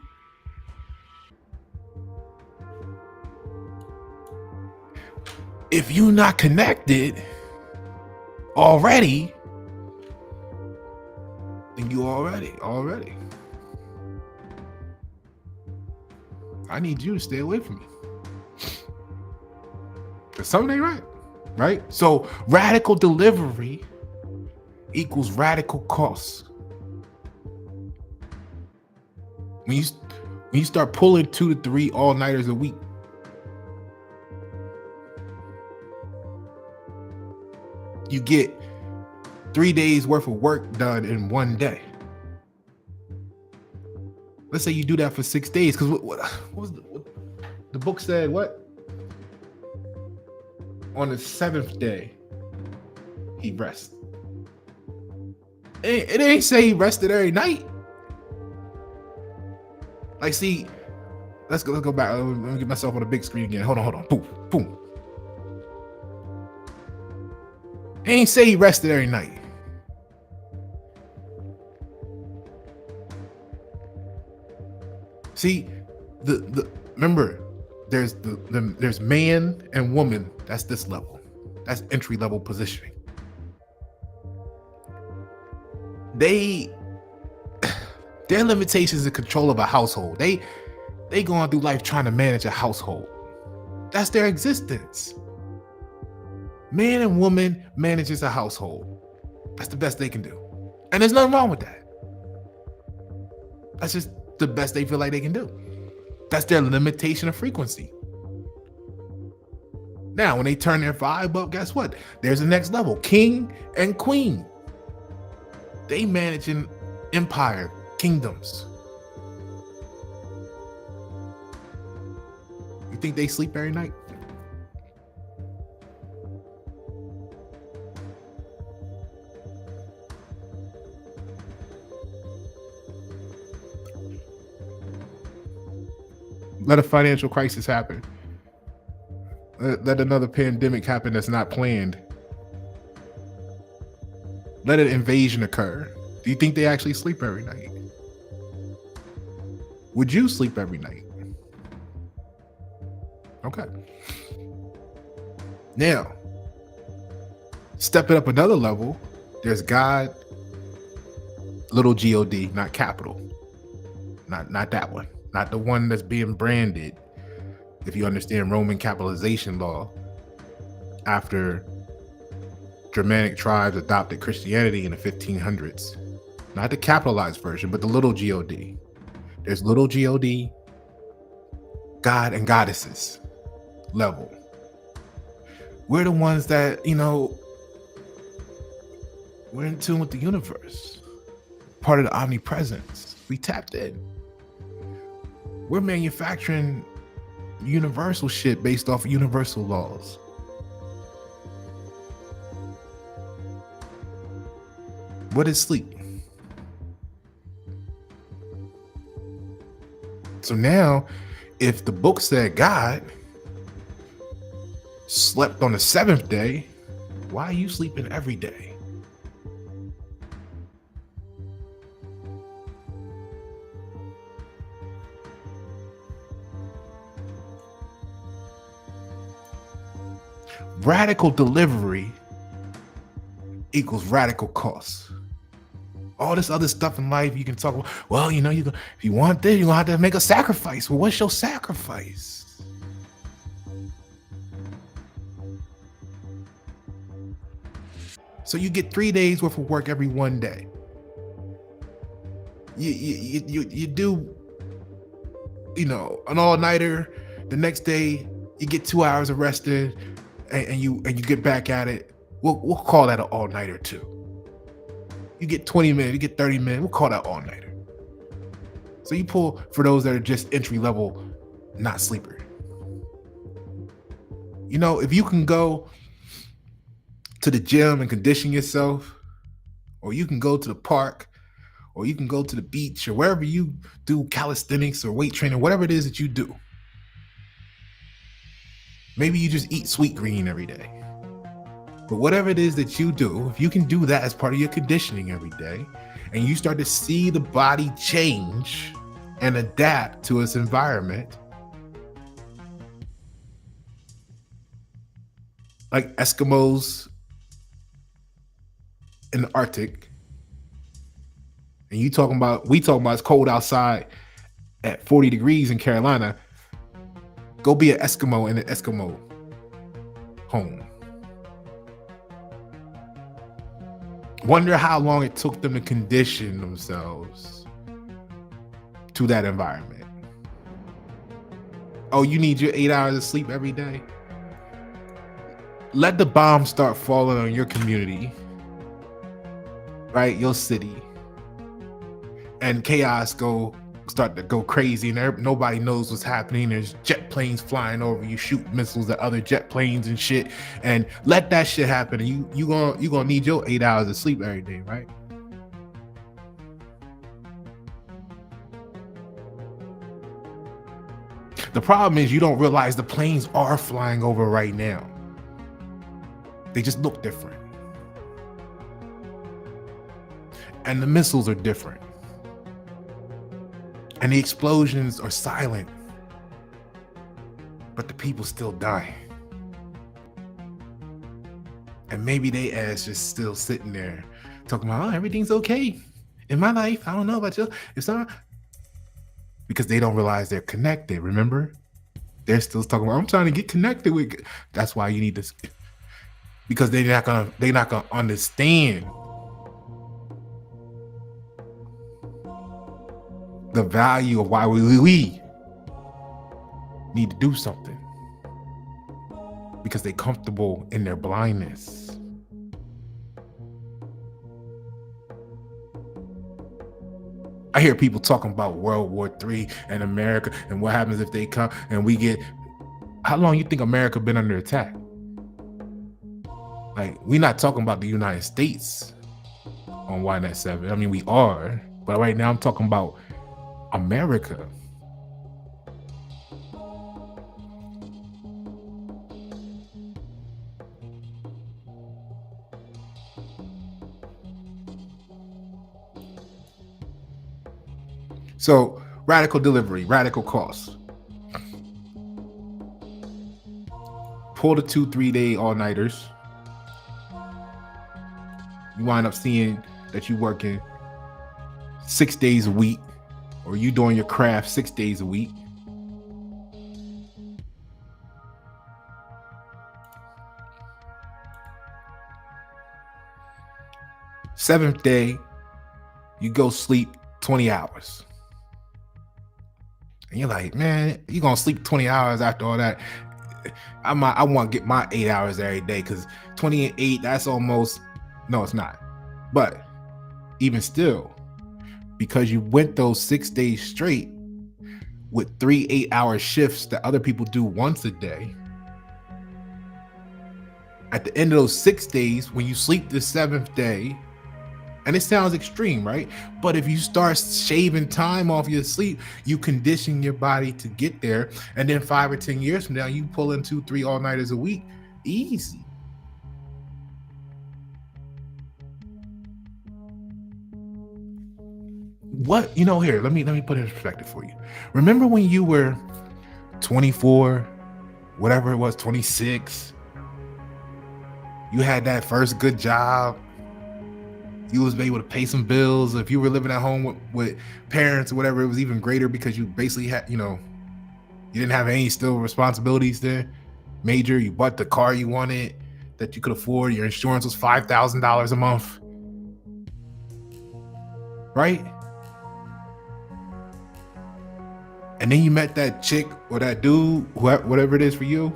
already, then you already. I need you to stay away from me. Because something ain't right? So radical delivery equals radical costs. When you start pulling 2 to 3 all-nighters a week, you get 3 days worth of work done in one day. Let's say you do that for 6 days, because what was the book said? What? On the 7th day, he rests. It ain't say he rested every night. Like, see, let's go back. Let me get myself on the big screen again. Hold on. Boom. He ain't say he rested every night. See, remember, there's man and woman. That's this level. That's entry level positioning. Their limitations in control of a household. They going through life trying to manage a household. That's their existence. Man and woman manages a household. That's the best they can do. And there's nothing wrong with that. That's just the best they feel like they can do. That's their limitation of frequency. Now, when they turn their vibe up, guess what? There's the next level. King and queen. They manage an empire, kingdoms. You think they sleep every night? Let a financial crisis happen. Let another pandemic happen that's not planned. Let an invasion occur. Do you think they actually sleep every night? Would you sleep every night? Okay. Now, step it up another level. There's God, little G-O-D, not capital. Not that one. Not the one that's being branded, if you understand Roman capitalization law, after Germanic tribes adopted Christianity in the 1500s. Not the capitalized version, but the little G-O-D. There's little G-O-D, God and goddesses level. We're the ones that, we're in tune with the universe. Part of the omnipresence. We tapped in. We're manufacturing universal shit based off universal laws. What is sleep? So now If the book said God slept on the seventh day, why are you sleeping every day? Radical delivery equals radical costs. All this other stuff in life you can talk about. Well, if you want this, you're gonna have to make a sacrifice. Well, what's your sacrifice? So you get 3 days worth of work every one day. You do, an all-nighter. The next day you get 2 hours of rested, and you get back at it. We'll call that an all-nighter too. You get 20 minutes, you get 30 minutes. We'll call that all-nighter. So you pull for those that are just entry level, not sleeper. If you can go to the gym and condition yourself, or you can go to the park, or you can go to the beach, or wherever you do calisthenics or weight training, whatever it is that you do. Maybe you just eat sweet green every day. But whatever it is that you do, if you can do that as part of your conditioning every day, and you start to see the body change and adapt to its environment, like Eskimos in the Arctic, and we talking about it's cold outside at 40 degrees in Carolina, go be an Eskimo in an Eskimo home. Wonder how long it took them to condition themselves to that environment. Oh, you need your 8 hours of sleep every day? Let the bombs start falling on your community, right? Your city. And chaos start to go crazy, and nobody knows what's happening. There's jet planes flying over you, shoot missiles at other jet planes and shit. And let that shit happen, and you gonna need your 8 hours of sleep every day, right? The problem is you don't realize the planes are flying over right now. They just look different, and the missiles are different. And the explosions are silent, but the people still die. And maybe they ass just still sitting there talking about, everything's okay in my life. I don't know about you. It's not, because they don't realize they're connected. Remember, they're still talking about, I'm trying to get connected with. That's why you need this, because they're not gonna understand the value of why we need to do something, because they're comfortable in their blindness. I hear people talking about World War III and America and what happens if they come and we get. How long you think America been under attack? Like, we're not talking about the United States on YNet 7. I mean, we are, but right now I'm talking about America. So, radical delivery, radical costs. Pull the 2-3 day all-nighters. You wind up seeing that you're working 6 days a week, or you doing your craft 6 days a week. Seventh day, you go sleep 20 hours. And you're like, man, you're gonna sleep 20 hours after all that. I want to get my 8 hours every day, because 20 and 8, that's almost, no, it's not. But even still, because you went those 6 days straight with 3 8-hour shifts that other people do once a day, at the end of those 6 days, when you sleep the 7th day, And it sounds extreme, right? But if you start shaving time off your sleep, you condition your body to get there. And then 5 or 10 years from now, you pull in 2, 3 all-nighters a week. Easy. What, here, let me put it in perspective for you. Remember when you were 24, whatever it was, 26, you had that first good job, you was able to pay some bills. If you were living at home with parents or whatever, it was even greater because you basically had, you didn't have any still responsibilities there. Major, you bought the car you wanted that you could afford. Your insurance was $5,000 a month, right? And then you met that chick or that dude, whatever it is for you.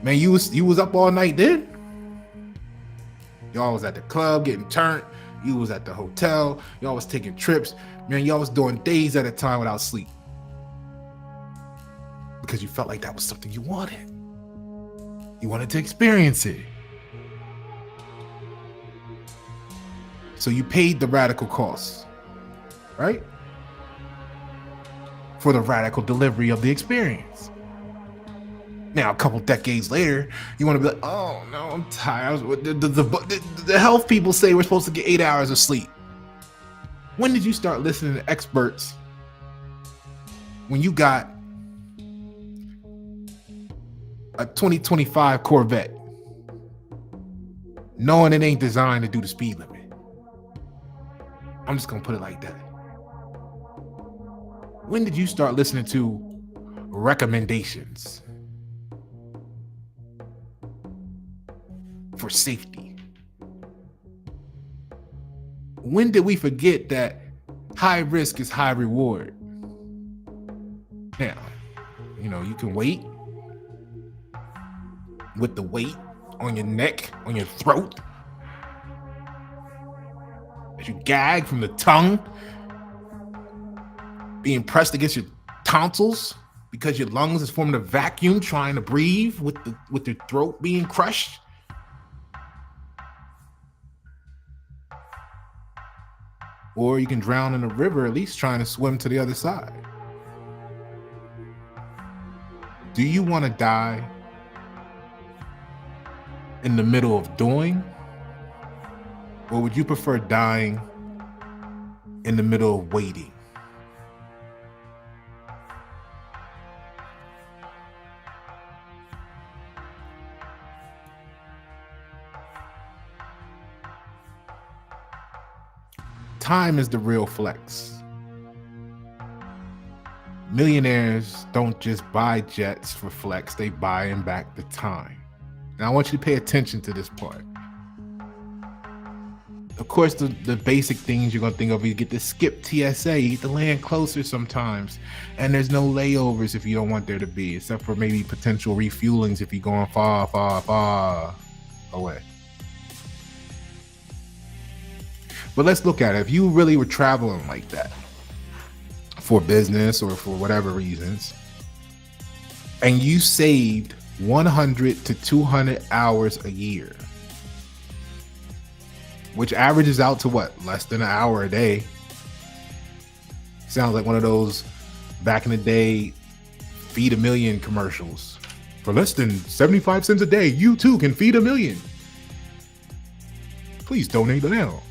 Man, you was up all night then. Y'all was at the club getting turned. You was at the hotel. Y'all was taking trips. Man, y'all was doing days at a time without sleep. Because you felt like that was something you wanted. You wanted to experience it. So you paid the radical cost, right? For the radical delivery of the experience. Now, a couple decades later, you want to be like, oh no, I'm tired. The health people say we're supposed to get 8 hours of sleep. When did you start listening to experts? When you got a 2025 Corvette, knowing it ain't designed to do the speed limit. I'm just gonna put it like that. When did you start listening to recommendations for safety? When did we forget that high risk is high reward? Now, you can wait with the weight on your neck, on your throat, as you gag from the tongue being pressed against your tonsils because your lungs is forming a vacuum trying to breathe with your throat being crushed. Or you can drown in a river, at least trying to swim to the other side. Do you want to die in the middle of doing? Or would you prefer dying in the middle of waiting? Time is the real flex. Millionaires don't just buy jets for flex, they buy and back the time. And I want you to pay attention to this part. Of course, the basic things you're going to think of, you get to skip TSA, you get to land closer sometimes, and there's no layovers if you don't want there to be, except for maybe potential refuelings if you're going far, far, far away. But let's look at it. If you really were traveling like that for business or for whatever reasons, and you saved 100 to 200 hours a year, which averages out to what? Less than an hour a day. Sounds like one of those back in the day Feed a Million commercials. For less than 75 cents a day, you too can feed a million. Please donate now.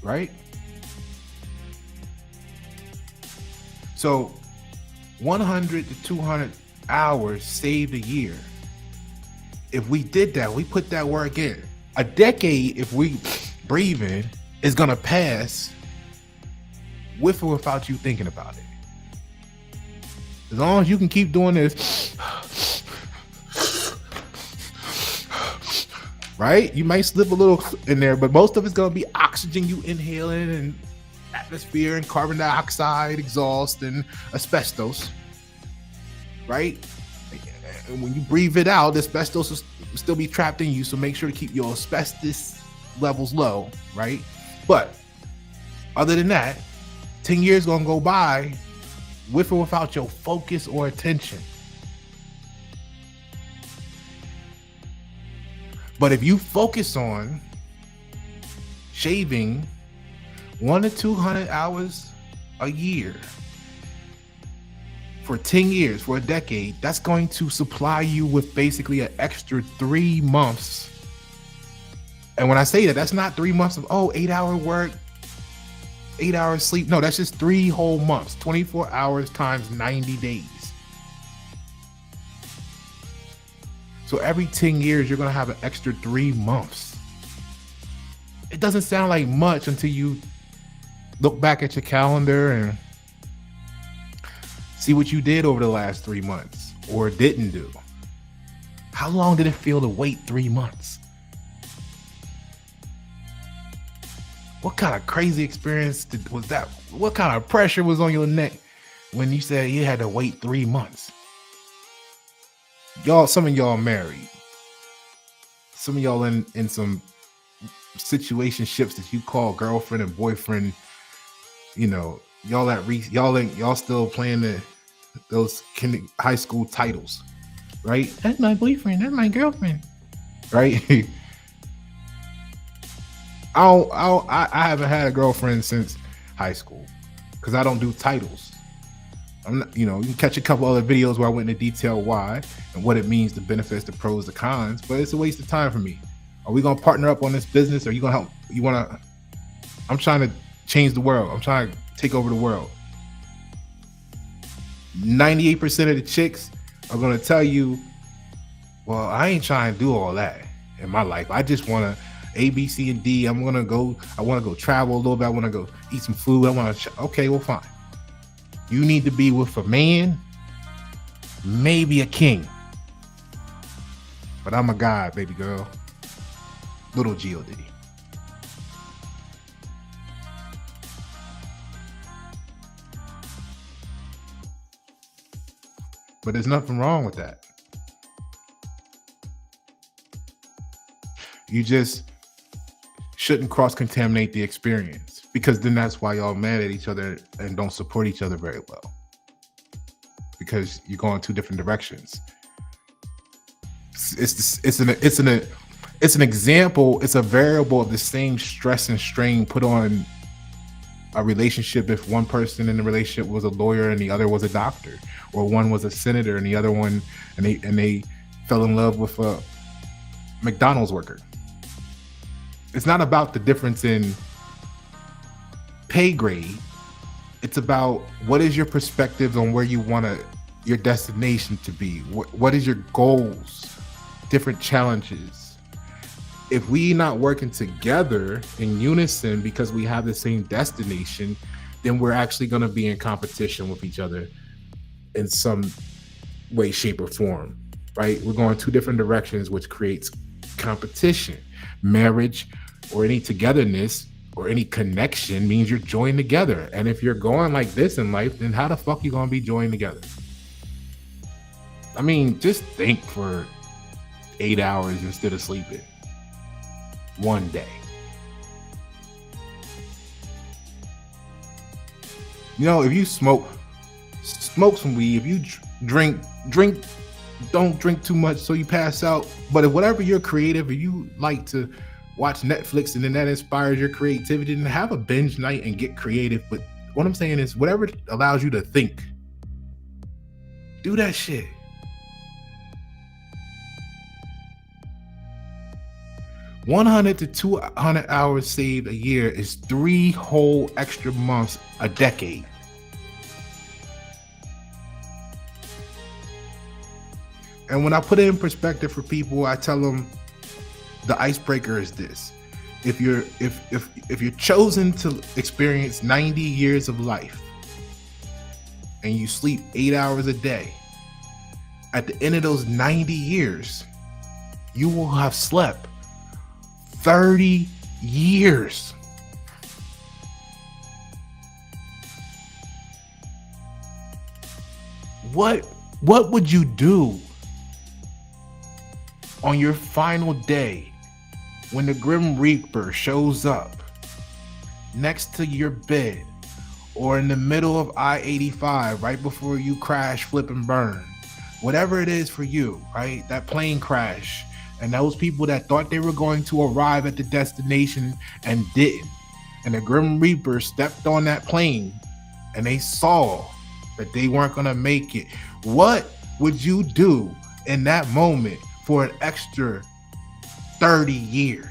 Right? So 100 to 200 hours saved a year. If we did that, we put that work in. A decade, if we breathe in, is going to pass with or without you thinking about it. As long as you can keep doing this, right? You might slip a little in there, but most of it's going to be oxygen you inhaling and atmosphere and carbon dioxide, exhaust, and asbestos, right? And when you breathe it out, asbestos will still be trapped in you, so make sure to keep your asbestos levels low, right? But other than that, 10 years going to go by with or without your focus or attention. But if you focus on shaving 100 to 200 hours a year for 10 years, for a decade, that's going to supply you with basically an extra 3 months. And when I say that, that's not 3 months of 8-hour work, 8 hours sleep. No, that's just 3 whole months, 24 hours times 90 days. So every 10 years, you're going to have an extra 3 months. It doesn't sound like much until you look back at your calendar and see what you did over the last 3 months or didn't do. How long did it feel to wait 3 months? What kind of crazy experience was that? What kind of pressure was on your neck when you said you had to wait 3 months? Y'all, some of y'all married. Some of y'all in some situationships that you call girlfriend and boyfriend. You know, y'all still playing those high school titles, right? That's my boyfriend. That's my girlfriend, right? I haven't had a girlfriend since high school because I don't do titles. I'm not, you can catch a couple other videos where I went into detail why and what it means, the benefits, the pros, the cons, but it's a waste of time for me. Are we gonna partner up on this business? Or are you gonna help? I'm trying to change the world. I'm trying to take over the world. 98% of the chicks are gonna tell you, well, I ain't trying to do all that in my life. I just wanna A, B, C, and D. I wanna go travel a little bit. I wanna go eat some food. Okay, well, fine. You need to be with a man, maybe a king. But I'm a god, baby girl. Little G.O.D. But there's nothing wrong with that. You just shouldn't cross-contaminate the experience, because then that's why y'all mad at each other and don't support each other very well, because you're going 2 different directions. It's an example. It's a variable of the same stress and strain put on a relationship if one person in the relationship was a lawyer and the other was a doctor, or one was a senator and the other one and they fell in love with a McDonald's worker. It's not about the difference in pay grade. It's about what is your perspective on where you want your destination to be. What is your goals, different challenges. If we not working together in unison because we have the same destination, then we're actually going to be in competition with each other in some way, shape, or form, right? We're going 2 different directions, which creates competition. Marriage or any togetherness or any connection means you're joined together. And if you're going like this in life, then how the fuck you gonna be joined together? I mean, just think for 8 hours instead of sleeping one day. If you smoke some weed. If you drink, don't drink too much so you pass out. But if whatever you're creative, if you like to watch Netflix and then that inspires your creativity, then have a binge night and get creative. But what I'm saying is, whatever allows you to think, do that shit. $100 to $200 hours saved a year is 3 whole extra months a decade. And when I put it in perspective for people, I tell them the icebreaker is this: if you're chosen to experience 90 years of life and you sleep 8 hours a day, at the end of those 90 years, you will have slept 30 years. What would you do on your final day when the Grim Reaper shows up next to your bed, or in the middle of I-85 right before you crash, flip, and burn? Whatever it is for you, right? That plane crash And those people that thought they were going to arrive at the destination and didn't. And the Grim Reaper stepped on that plane and they saw that they weren't going to make it. What would you do in that moment for an extra 30 years?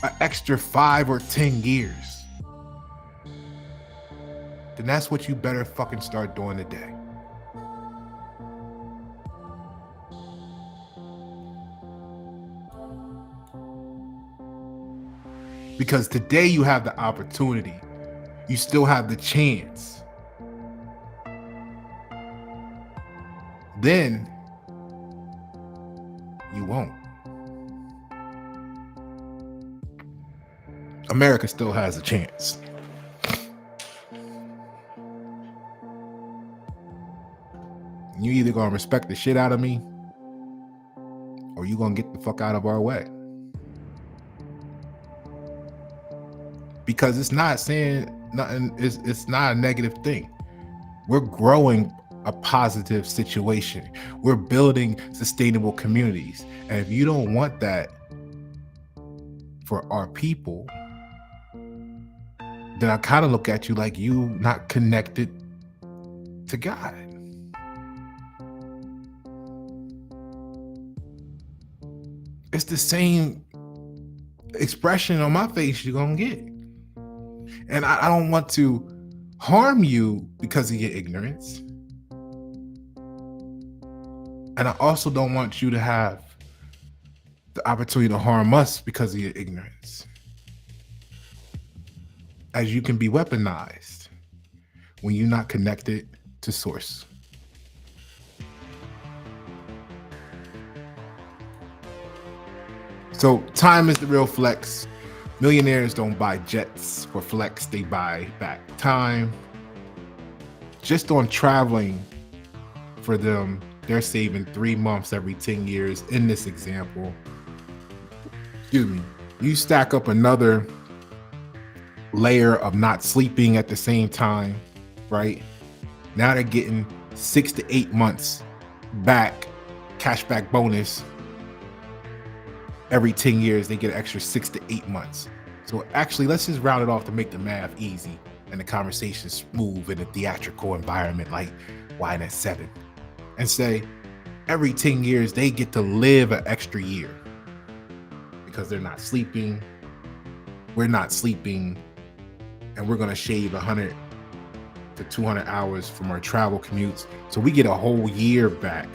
An extra 5 or 10 years? Then that's what you better fucking start doing today. Because today you have the opportunity. You still have the chance. Then you won't. America still has a chance. You either gonna respect the shit out of me, or you gonna get the fuck out of our way. Because it's not saying nothing, it's not a negative thing. We're growing a positive situation. We're building sustainable communities. And if you don't want that for our people, then I kind of look at you like you not connected to God. It's the same expression on my face you're gonna get. And I don't want to harm you because of your ignorance. And I also don't want you to have the opportunity to harm us because of your ignorance. As you can be weaponized when you're not connected to source. So time is the real flex. Millionaires don't buy jets for flex, they buy back time. Just on traveling for them, they're saving 3 months every 10 years in this example. Excuse me. You stack up another layer of not sleeping at the same time, right? Now they're getting 6 to 8 months back, cashback bonus. Every 10 years, they get an extra 6 to 8 months. So actually, let's just round it off to make the math easy and the conversation smooth in a theatrical environment like Waitin at 7. And say, every 10 years, they get to live an extra year. Because they're not sleeping, we're not sleeping, and we're gonna shave 100 to 200 hours from our travel commutes. So we get a whole year back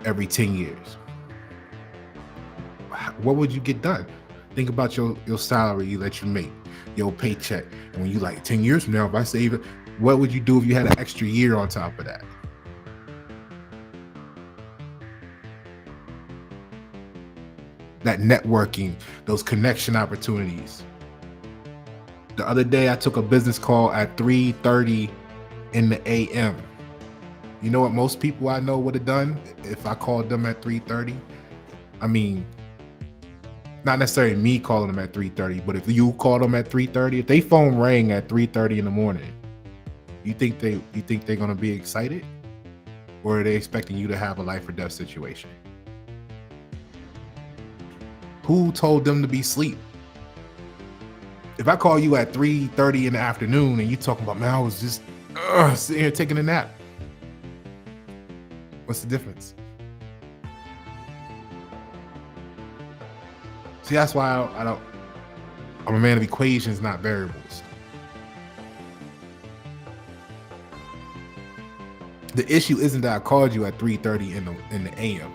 every 10 years. What would you get done? Think about your salary that you make, your paycheck. And when you like 10 years from now, if I save it, what would you do if you had an extra year on top of that? That networking, those connection opportunities. The other day, I took a business call at 3:30 in the a.m. You know what most people I know would have done if I called them at 3:30? I mean, not necessarily me calling them at 3:30, but if you call them at 3:30, if they phone rang at 3:30 in the morning, you think they're gonna be excited? Or are they expecting you to have a life or death situation? Who told them to be asleep? If I call you at 3:30 in the afternoon and you talking about, man, I was just sitting here taking a nap. What's the difference? See, that's why I'm a man of equations, not variables. The issue isn't that I called you at 3:30 in the AM.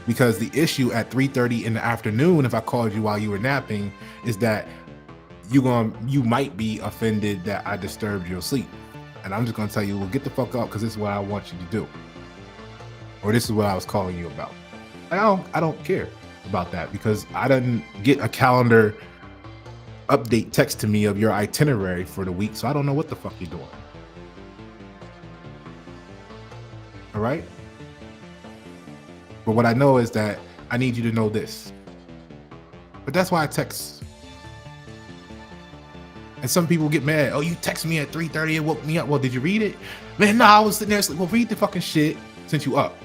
Because the issue at 3:30 in the afternoon, if I called you while you were napping, is that you might be offended that I disturbed your sleep. And I'm just gonna tell you, well, get the fuck up, because this is what I want you to do. Or this is what I was calling you about. I don't care about that, because I didn't get a calendar update text to me of your itinerary for the week, so I don't know what the fuck you're doing. All right? But what I know is that I need you to know this. But that's why I text. And some people get mad. Oh, you text me at 3:30 and woke me up. Well, did you read it? Man, no, I was sitting there asleep. Well, read the fucking shit since you up.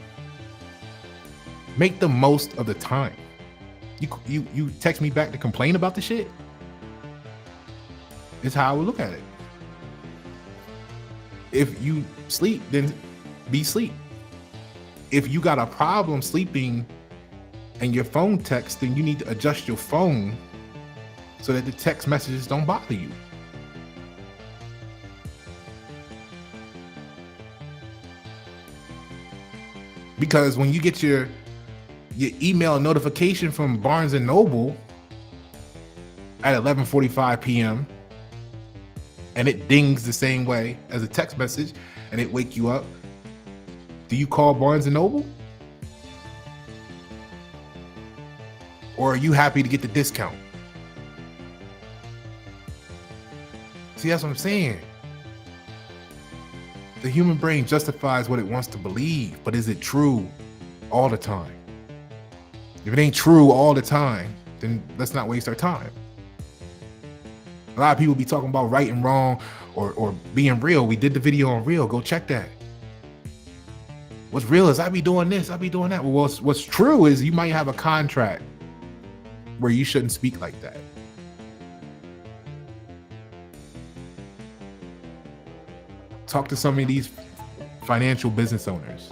Make the most of the time. You text me back to complain about the shit? It's how I would look at it. If you sleep, then be sleep. If you got a problem sleeping and your phone texts, then you need to adjust your phone so that the text messages don't bother you. Because when you get your email notification from Barnes and Noble at 11:45 p.m. and it dings the same way as a text message and it wake you up, do you call Barnes and Noble? Or are you happy to get the discount? See, that's what I'm saying. The human brain justifies what it wants to believe, but is it true all the time? If it ain't true all the time, then let's not waste our time. A lot of people be talking about right and wrong or being real. We did the video on real. Go check that. What's real is I be doing this, I be doing that. Well, what's true is you might have a contract where you shouldn't speak like that. Talk to some of these financial business owners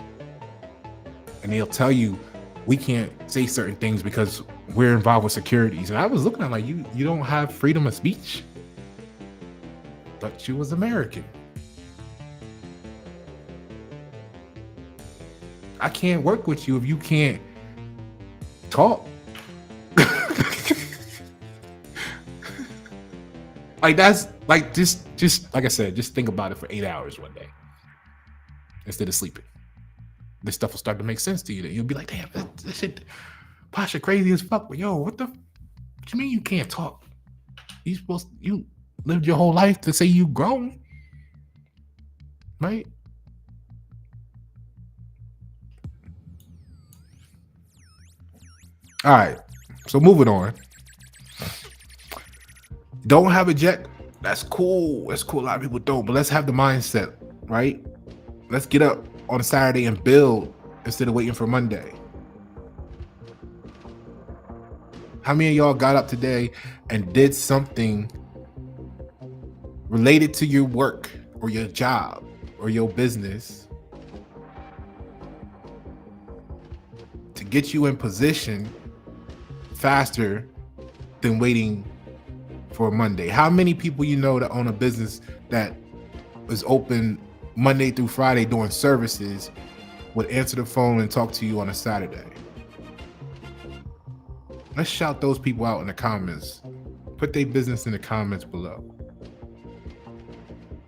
and they'll tell you we can't say certain things because we're involved with securities. And I was looking at like, you don't have freedom of speech? Thought you was American. I can't work with you if you can't talk. Like that's like just like I said, just think about it for 8 hours one day instead of sleeping. This stuff will start to make sense to you. That you'll be like, damn, that shit, Pasha crazy as fuck. But yo, what you mean you can't talk? You lived your whole life to say you grown, right? All right, so moving on. Don't have a jet. That's cool. That's cool. A lot of people don't, but let's have the mindset, right? Let's get up on a Saturday and build instead of waiting for Monday. How many of y'all got up today and did something related to your work or your job or your business to get you in position faster than waiting for Monday? How many people you know that own a business that is open Monday through Friday doing services would answer the phone and talk to you on a Saturday? Let's shout those people out in the comments. Put their business in the comments below.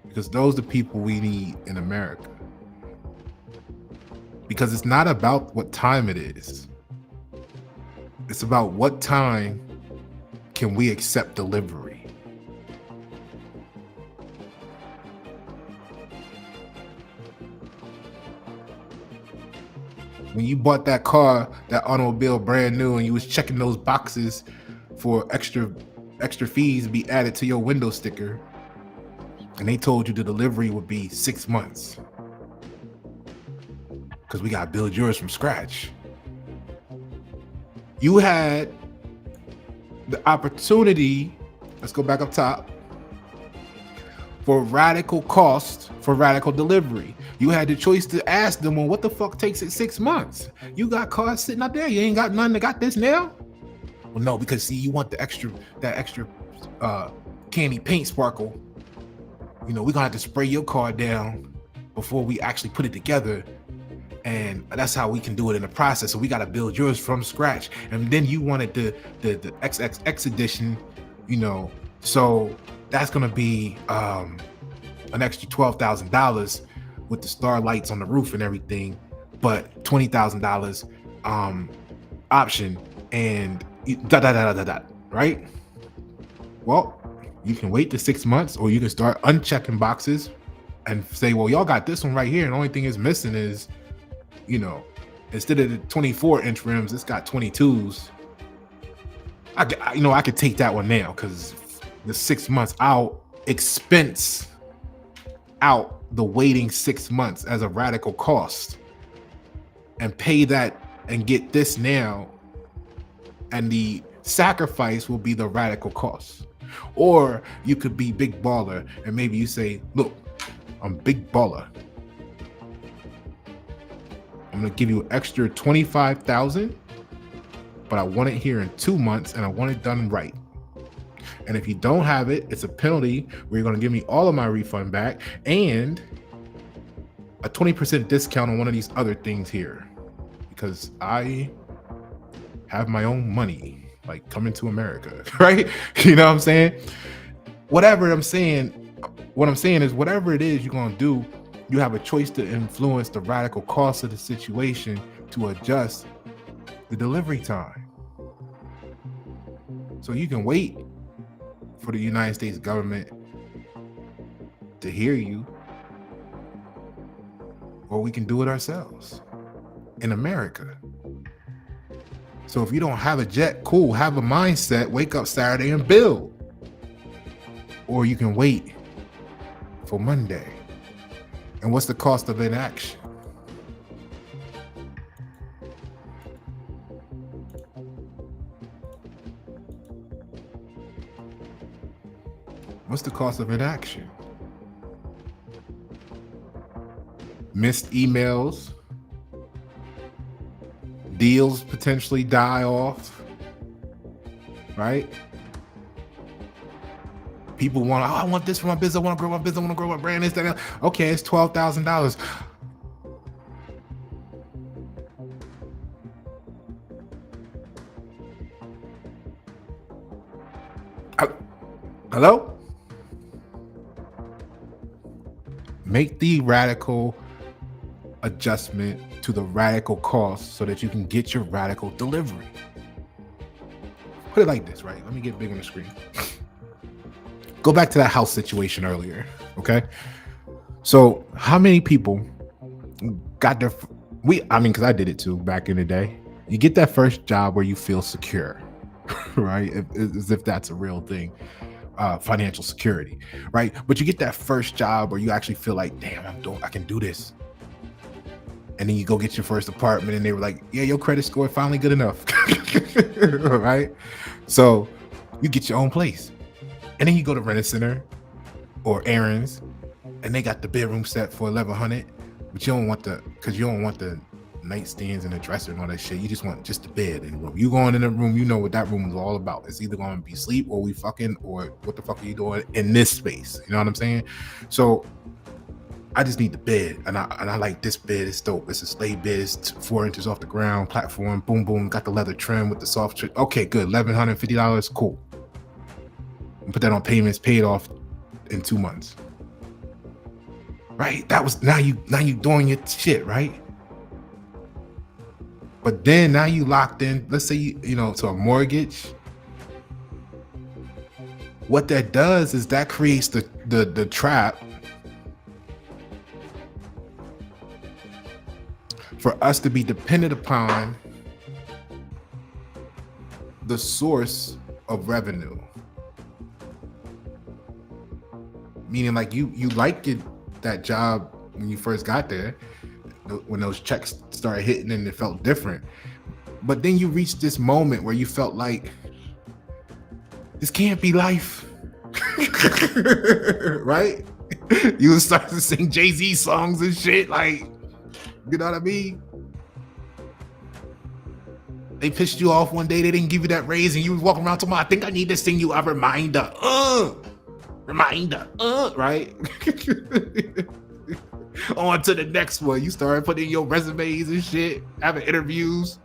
Because those are the people we need in America. Because it's not about what time it is. It's about what time can we accept delivery. When you bought that car, that automobile brand new, and you was checking those boxes for extra fees to be added to your window sticker, and they told you the delivery would be 6 months because we got to build yours from scratch. You had the opportunity, let's go back up top, for radical cost for radical delivery. You had the choice to ask them, well, what the fuck takes it 6 months? You got cars sitting out there, you ain't got none that got this now? Well, no, because see, you want that extra candy paint sparkle. You know, we're gonna have to spray your car down before we actually put it together. And that's how we can do it in the process. So we got to build yours from scratch. And then you wanted the XXX edition, you know, so that's going to be an extra $12,000 with the star lights on the roof and everything, but $20,000 option and right? Well, you can wait the 6 months, or you can start unchecking boxes and say, well, y'all got this one right here, and the only thing it's missing is, you know, instead of the 24-inch rims, it's got 22s. I could take that one now because the 6 months out, expense out the waiting 6 months as a radical cost and pay that and get this now, and the sacrifice will be the radical cost. Or you could be big baller and maybe you say, look, I'm big baller, I'm gonna give you an extra 25,000, but I want it here in 2 months and I want it done right. And if you don't have it, it's a penalty where you're gonna give me all of my refund back and a 20% discount on one of these other things here, because I have my own money, like coming to America, right? You know what I'm saying? What I'm saying is whatever it is you're gonna do, you have a choice to influence the radical cost of the situation to adjust the delivery time. So you can wait for the United States government to hear you, or we can do it ourselves in America. So if you don't have a jet, cool, have a mindset, wake up Saturday and build. Or you can wait for Monday. And what's the cost of inaction? What's the cost of inaction? Missed emails, deals potentially die off, right? People want, I want this for my business, I want to grow my business, I want to grow my brand, this, that. Okay, it's $12,000. Hello? Make the radical adjustment to the radical cost so that you can get your radical delivery. Put it like this, right? Let me get big on the screen. Go back to that house situation earlier, okay? So how many people got their, because I did it too back in the day. You get that first job where you feel secure, right? As if that's a real thing. Financial security, right? But you get that first job where you actually feel like, damn, I can do this. And then you go get your first apartment and they were like, yeah, your credit score is finally good enough. Right? So you get your own place. And then you go to Rent-A-Center or Aaron's and they got the bedroom set for $1,100, but you don't want the nightstands and the dresser and all that shit. You just want just the bed in the room. You going in the room, you know what that room is all about. It's either going to be sleep or we fucking, or what the fuck are you doing in this space? You know what I'm saying? So I just need the bed, and I like this bed. It's dope. It's a slave bed. It's 4 inches off the ground, platform, boom, boom. Got the leather trim with the soft trim. Okay, good. $1,150, cool. And put that on payments, paid off in 2 months. Right? That was now you doing your shit, right? But then now you locked in, let's say you know, to a mortgage. What that does is that creates the trap for us to be dependent upon the source of revenue. Meaning like you liked that job when you first got there, when those checks started hitting and it felt different. But then you reached this moment where you felt like, this can't be life. Right? You would start to sing Jay-Z songs and shit, like, you know what I mean? They pissed you off one day, they didn't give you that raise, and you was walking around talking about, I think I need to sing you a reminder. Right? On to the next one. You started putting your resumes and shit, having interviews.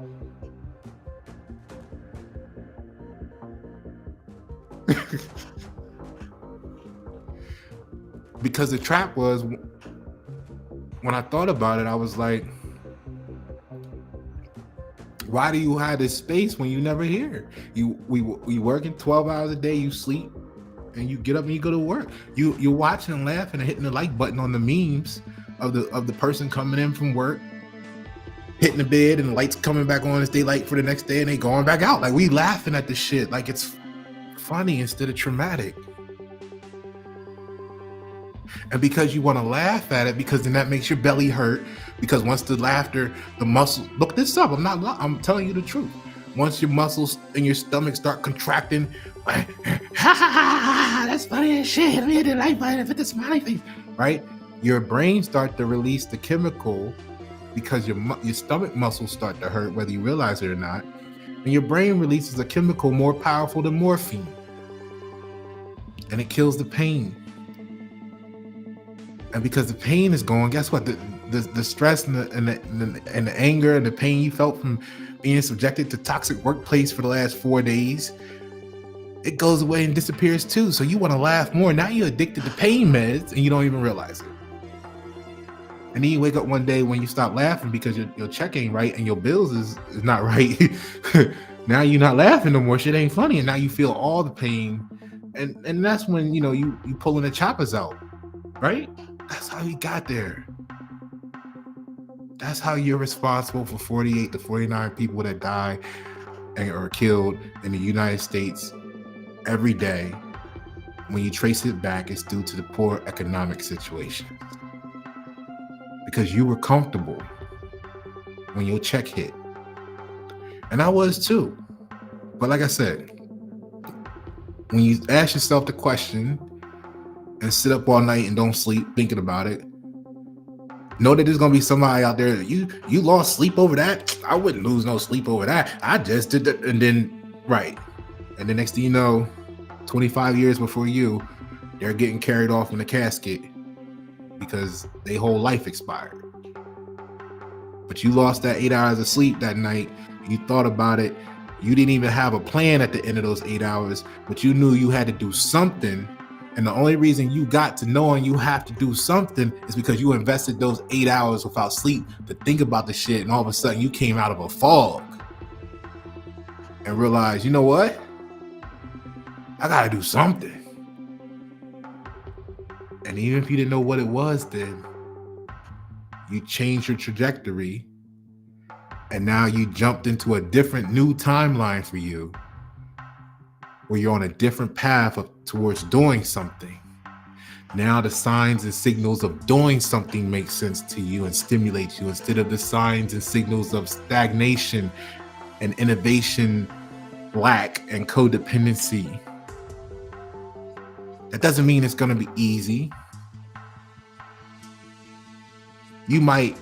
Because the trap was, when I thought about it, I was like, why do you have this space when you never here? We working 12 hours a day, you sleep, and you get up and you go to work. You're watching and laughing and hitting the like button on the memes of the person coming in from work, hitting the bed and the lights coming back on as daylight for the next day, and they going back out. Like, we laughing at the shit like it's funny instead of traumatic. And because you want to laugh at it, because then that makes your belly hurt. Because once the laughter, the muscles, look this up. I'm telling you the truth. Once your muscles in your stomach start contracting, like, ha ha ha ha, that's funny as shit. Let me hit the light button, put the smiley face, right? Your brain start to release the chemical because your stomach muscles start to hurt, whether you realize it or not. And your brain releases a chemical more powerful than morphine. And it kills the pain. And because the pain is gone, guess what? The stress and the anger and the pain you felt from being subjected to toxic workplace for the last 4 days, it goes away and disappears too. So you want to laugh more. Now you're addicted to pain meds and you don't even realize it. And then you wake up one day when you stop laughing because your check ain't right and your bills is not right. Now you're not laughing no more. Shit ain't funny. And now you feel all the pain. And that's when, you pulling the choppers out, right? That's how you got there. That's how you're responsible for 48 to 49 people that die and are killed in the United States every day. When you trace it back, it's due to the poor economic situation. Because you were comfortable when your check hit. And I was too. But like I said, when you ask yourself the question and sit up all night and don't sleep thinking about it, know that there's gonna be somebody out there that you lost sleep over that. I wouldn't lose no sleep over that. I just did that. And then, right. And the next thing you know, 25 years before you, they're getting carried off in a casket because their whole life expired. But you lost that 8 hours of sleep that night. You thought about it. You didn't even have a plan at the end of those 8 hours, but you knew you had to do something. And the only reason you got to knowing you have to do something is because you invested those 8 hours without sleep to think about the shit. And all of a sudden you came out of a fog and realized, you know what? I got to do something. And even if you didn't know what it was then, you changed your trajectory. And now you jumped into a different new timeline for you, where you're on a different path towards doing something. Now the signs and signals of doing something make sense to you and stimulate you instead of the signs and signals of stagnation and innovation, lack, and codependency. That doesn't mean it's going to be easy. You might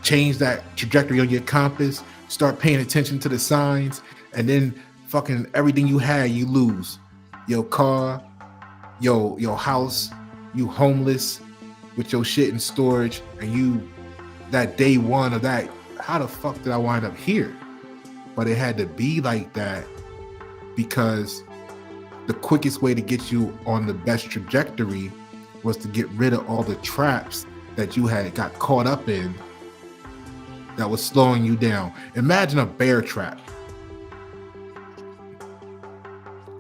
change that trajectory on your compass, start paying attention to the signs, and then fucking everything you had, you lose. Your car, your house, you homeless with your shit in storage, and you, that day one of that, how the fuck did I wind up here? But it had to be like that because the quickest way to get you on the best trajectory was to get rid of all the traps that you had got caught up in that was slowing you down. Imagine a bear trap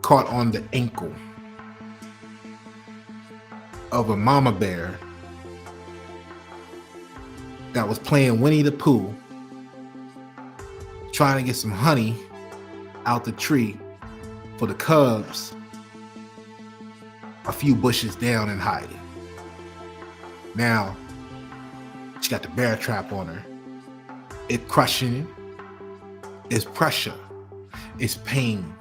caught on the ankle of a mama bear that was playing Winnie the Pooh, trying to get some honey out the tree for the cubs a few bushes down and hiding. Now, she got the bear trap on her. It's crushing, it's pressure, it's pain.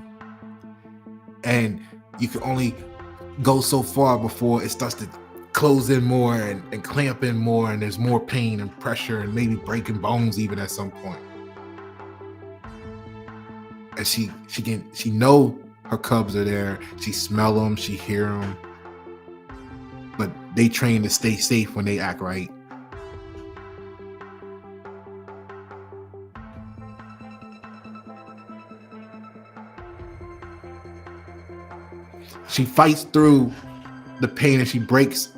And you can only go so far before it starts to close in more and clamp in more, and there's more pain and pressure and maybe breaking bones even at some point. And she know her cubs are there. She smell them, she hear them. But they train to stay safe when they act right. She fights through the pain and she breaks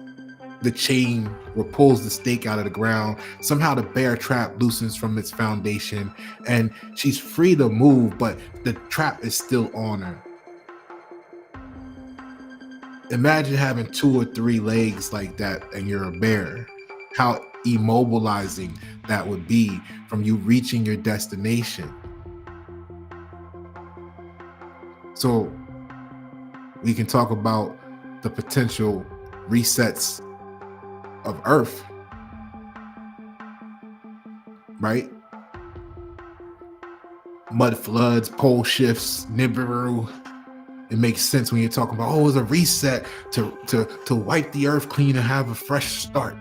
the chain or pulls the stake out of the ground. Somehow the bear trap loosens from its foundation and she's free to move, but the trap is still on her. Imagine having 2 or 3 legs like that and you're a bear. How immobilizing that would be from you reaching your destination. So we can talk about the potential resets of Earth, right? Mud floods, pole shifts, Nibiru. It makes sense when you're talking about, it's a reset to wipe the earth clean and have a fresh start.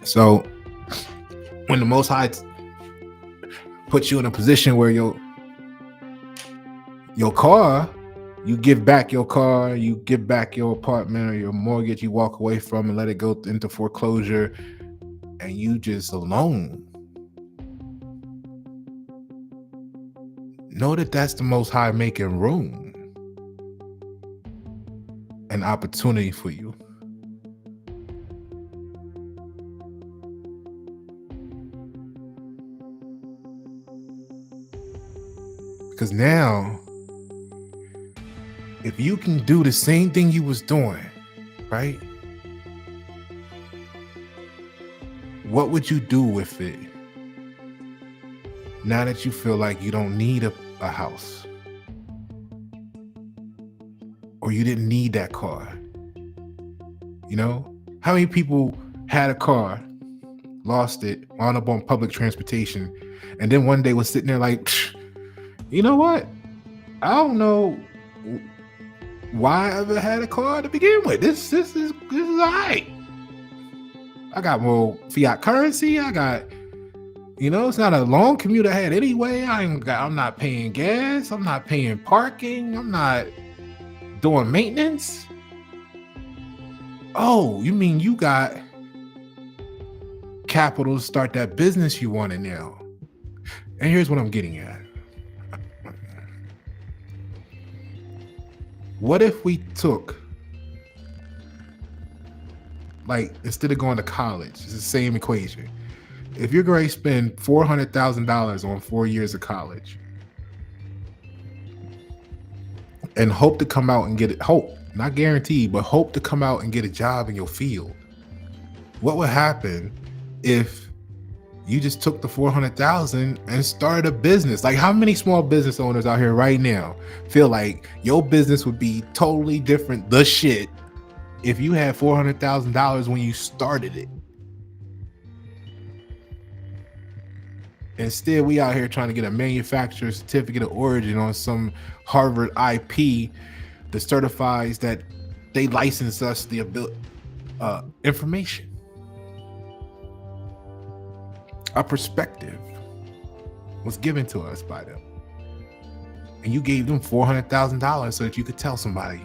So when the Most High puts you in a position where your car, you give back your car, you give back your apartment or your mortgage, you walk away from and let it go into foreclosure, and you just alone. Know that that's the Most High making room and opportunity for you. Because now, if you can do the same thing you was doing, right? What would you do with it now that you feel like you don't need a house? Or you didn't need that car? You know? How many people had a car, lost it, wound up on public transportation, and then one day was sitting there like, you know what? I don't know why I ever had a car to begin with. This is all right. I got more fiat currency. I got, it's not a long commute I had anyway. I'm not paying gas. I'm not paying parking. I'm not doing maintenance. Oh, you mean you got capital to start that business you wanted now? And here's what I'm getting at. What if we took, like, instead of going to college, it's the same equation. If you're going to spend $400,000 on 4 years of college and hope to come out and get it, not guaranteed, but hope to come out and get a job in your field, what would happen if you just took the $400,000 and started a business? Like, how many small business owners out here right now feel like your business would be totally different, the shit, if you had $400,000 when you started it? Instead, we out here trying to get a manufacturer certificate of origin on some Harvard IP that certifies that they license us the information. A perspective was given to us by them. And you gave them $400,000 so that you could tell somebody.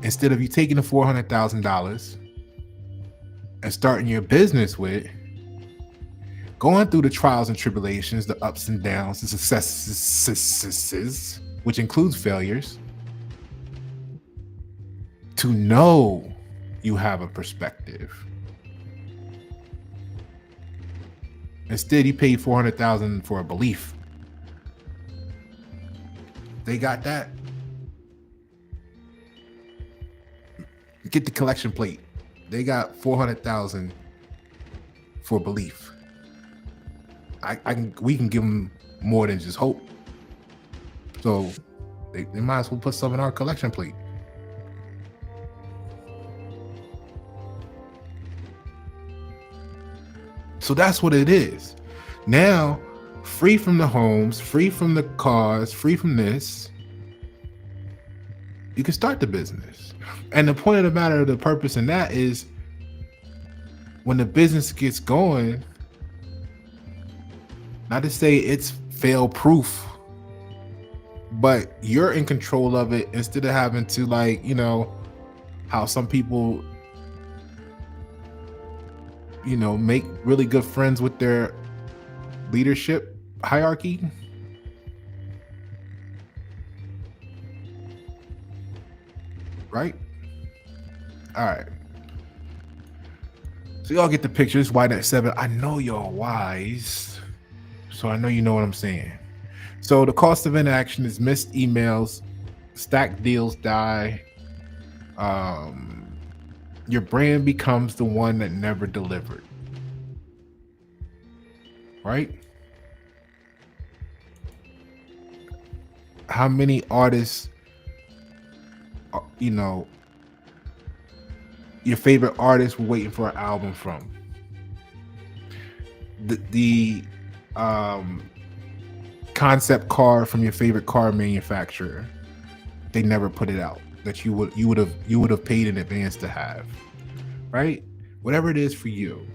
Instead of you taking the $400,000 and starting your business with, going through the trials and tribulations, the ups and downs, the successes, which includes failures, to know you have a perspective. Instead, you paid $400,000 for a belief. They got that. Get the collection plate. They got $400,000 for belief. We can give them more than just hope. So they might as well put some in our collection plate. So that's what it is. Now, free from the homes, free from the cars, free from this, you can start the business. And the point of the matter, the purpose in that is, when the business gets going, not to say it's fail proof, but you're in control of it, instead of having to, like, how some people, make really good friends with their leadership hierarchy. Right? All right. So y'all get the picture. It's Waitin at 7. I know y'all wise, so I know you know what I'm saying. So the cost of inaction is missed emails, stacked deals die. Your brand becomes the one that never delivered. Right? How many artists, your favorite artist we're waiting for an album from. The concept car from your favorite car manufacturer, they never put it out, that you would have paid in advance to have, right? Whatever it is for you,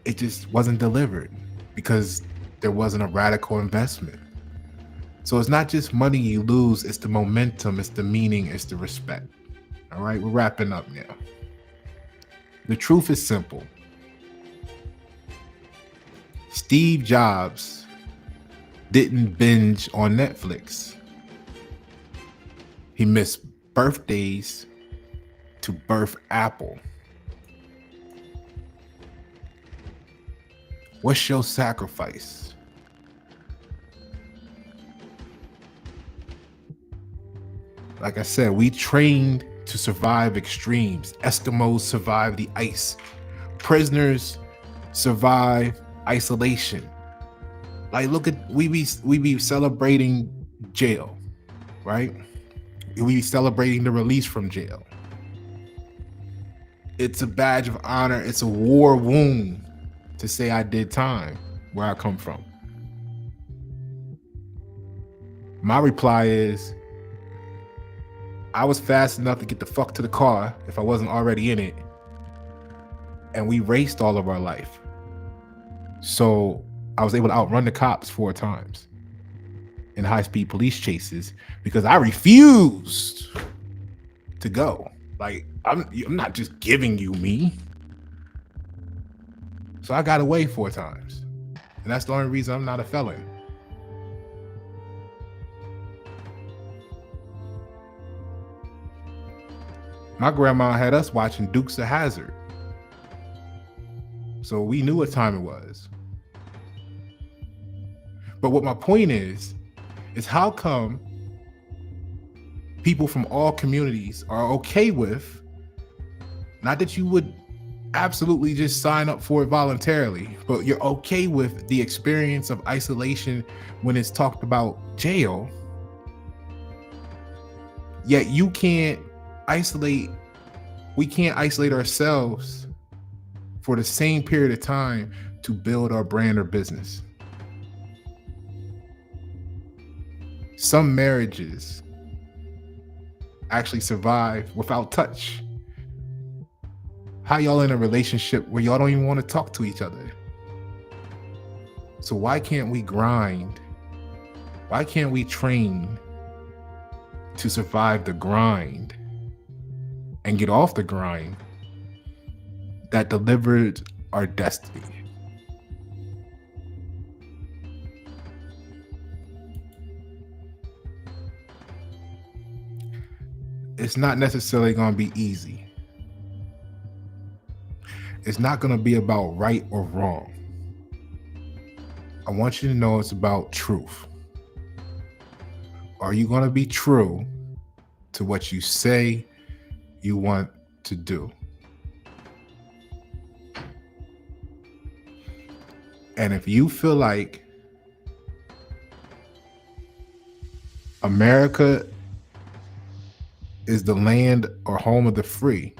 it just wasn't delivered because there wasn't a radical investment. So it's not just money you lose, it's the momentum, it's the meaning, it's the respect. All right, we're wrapping up now. The truth is simple. Steve Jobs didn't binge on Netflix. He missed birthdays to birth Apple. What's your sacrifice? Like I said, we trained to survive extremes. Eskimos survive the ice. Prisoners survive isolation. Like, look at, we be celebrating jail, right? We be celebrating the release from jail. It's a badge of honor. It's a war wound to say I did time where I come from. My reply is, I was fast enough to get the fuck to the car if I wasn't already in it. And we raced all of our life. So I was able to outrun the cops 4 times in high-speed police chases because I refused to go. Like, I'm not just giving you me. So I got away 4 times. And that's the only reason I'm not a felon. My grandma had us watching Dukes of Hazzard. So we knew what time it was. But what my point is how come people from all communities are okay with, not that you would absolutely just sign up for it voluntarily, but you're okay with the experience of isolation when it's talked about jail, yet you can't isolate, we can't isolate ourselves for the same period of time to build our brand or business. Some marriages actually survive without touch. How y'all in a relationship where y'all don't even want to talk to each other? So why can't we grind? Why can't we train to survive the grind and get off the grind that delivered our destiny? It's not necessarily going to be easy. It's not going to be about right or wrong. I want you to know it's about truth. Are you going to be true to what you say you want to do? And if you feel like America is the land or home of the free,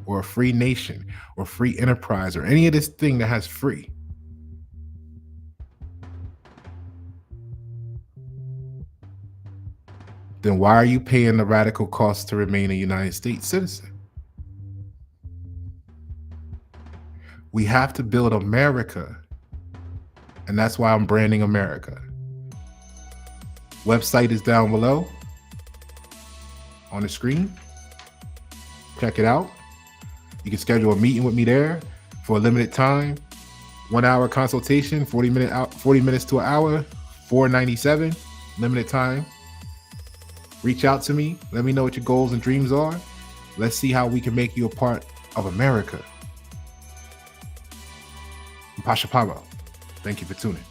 or a free nation, or free enterprise, or any of this thing that has free, then why are you paying the radical cost to remain a United States citizen? We have to build America, and that's why I'm branding America. Website is down below on the screen. Check it out. You can schedule a meeting with me there for a limited time. 1 hour consultation, 40 minutes to an hour, $4.97, limited time. Reach out to me. Let me know what your goals and dreams are. Let's see how we can make you a part of America. I'm Pasha Paroh. Thank you for tuning.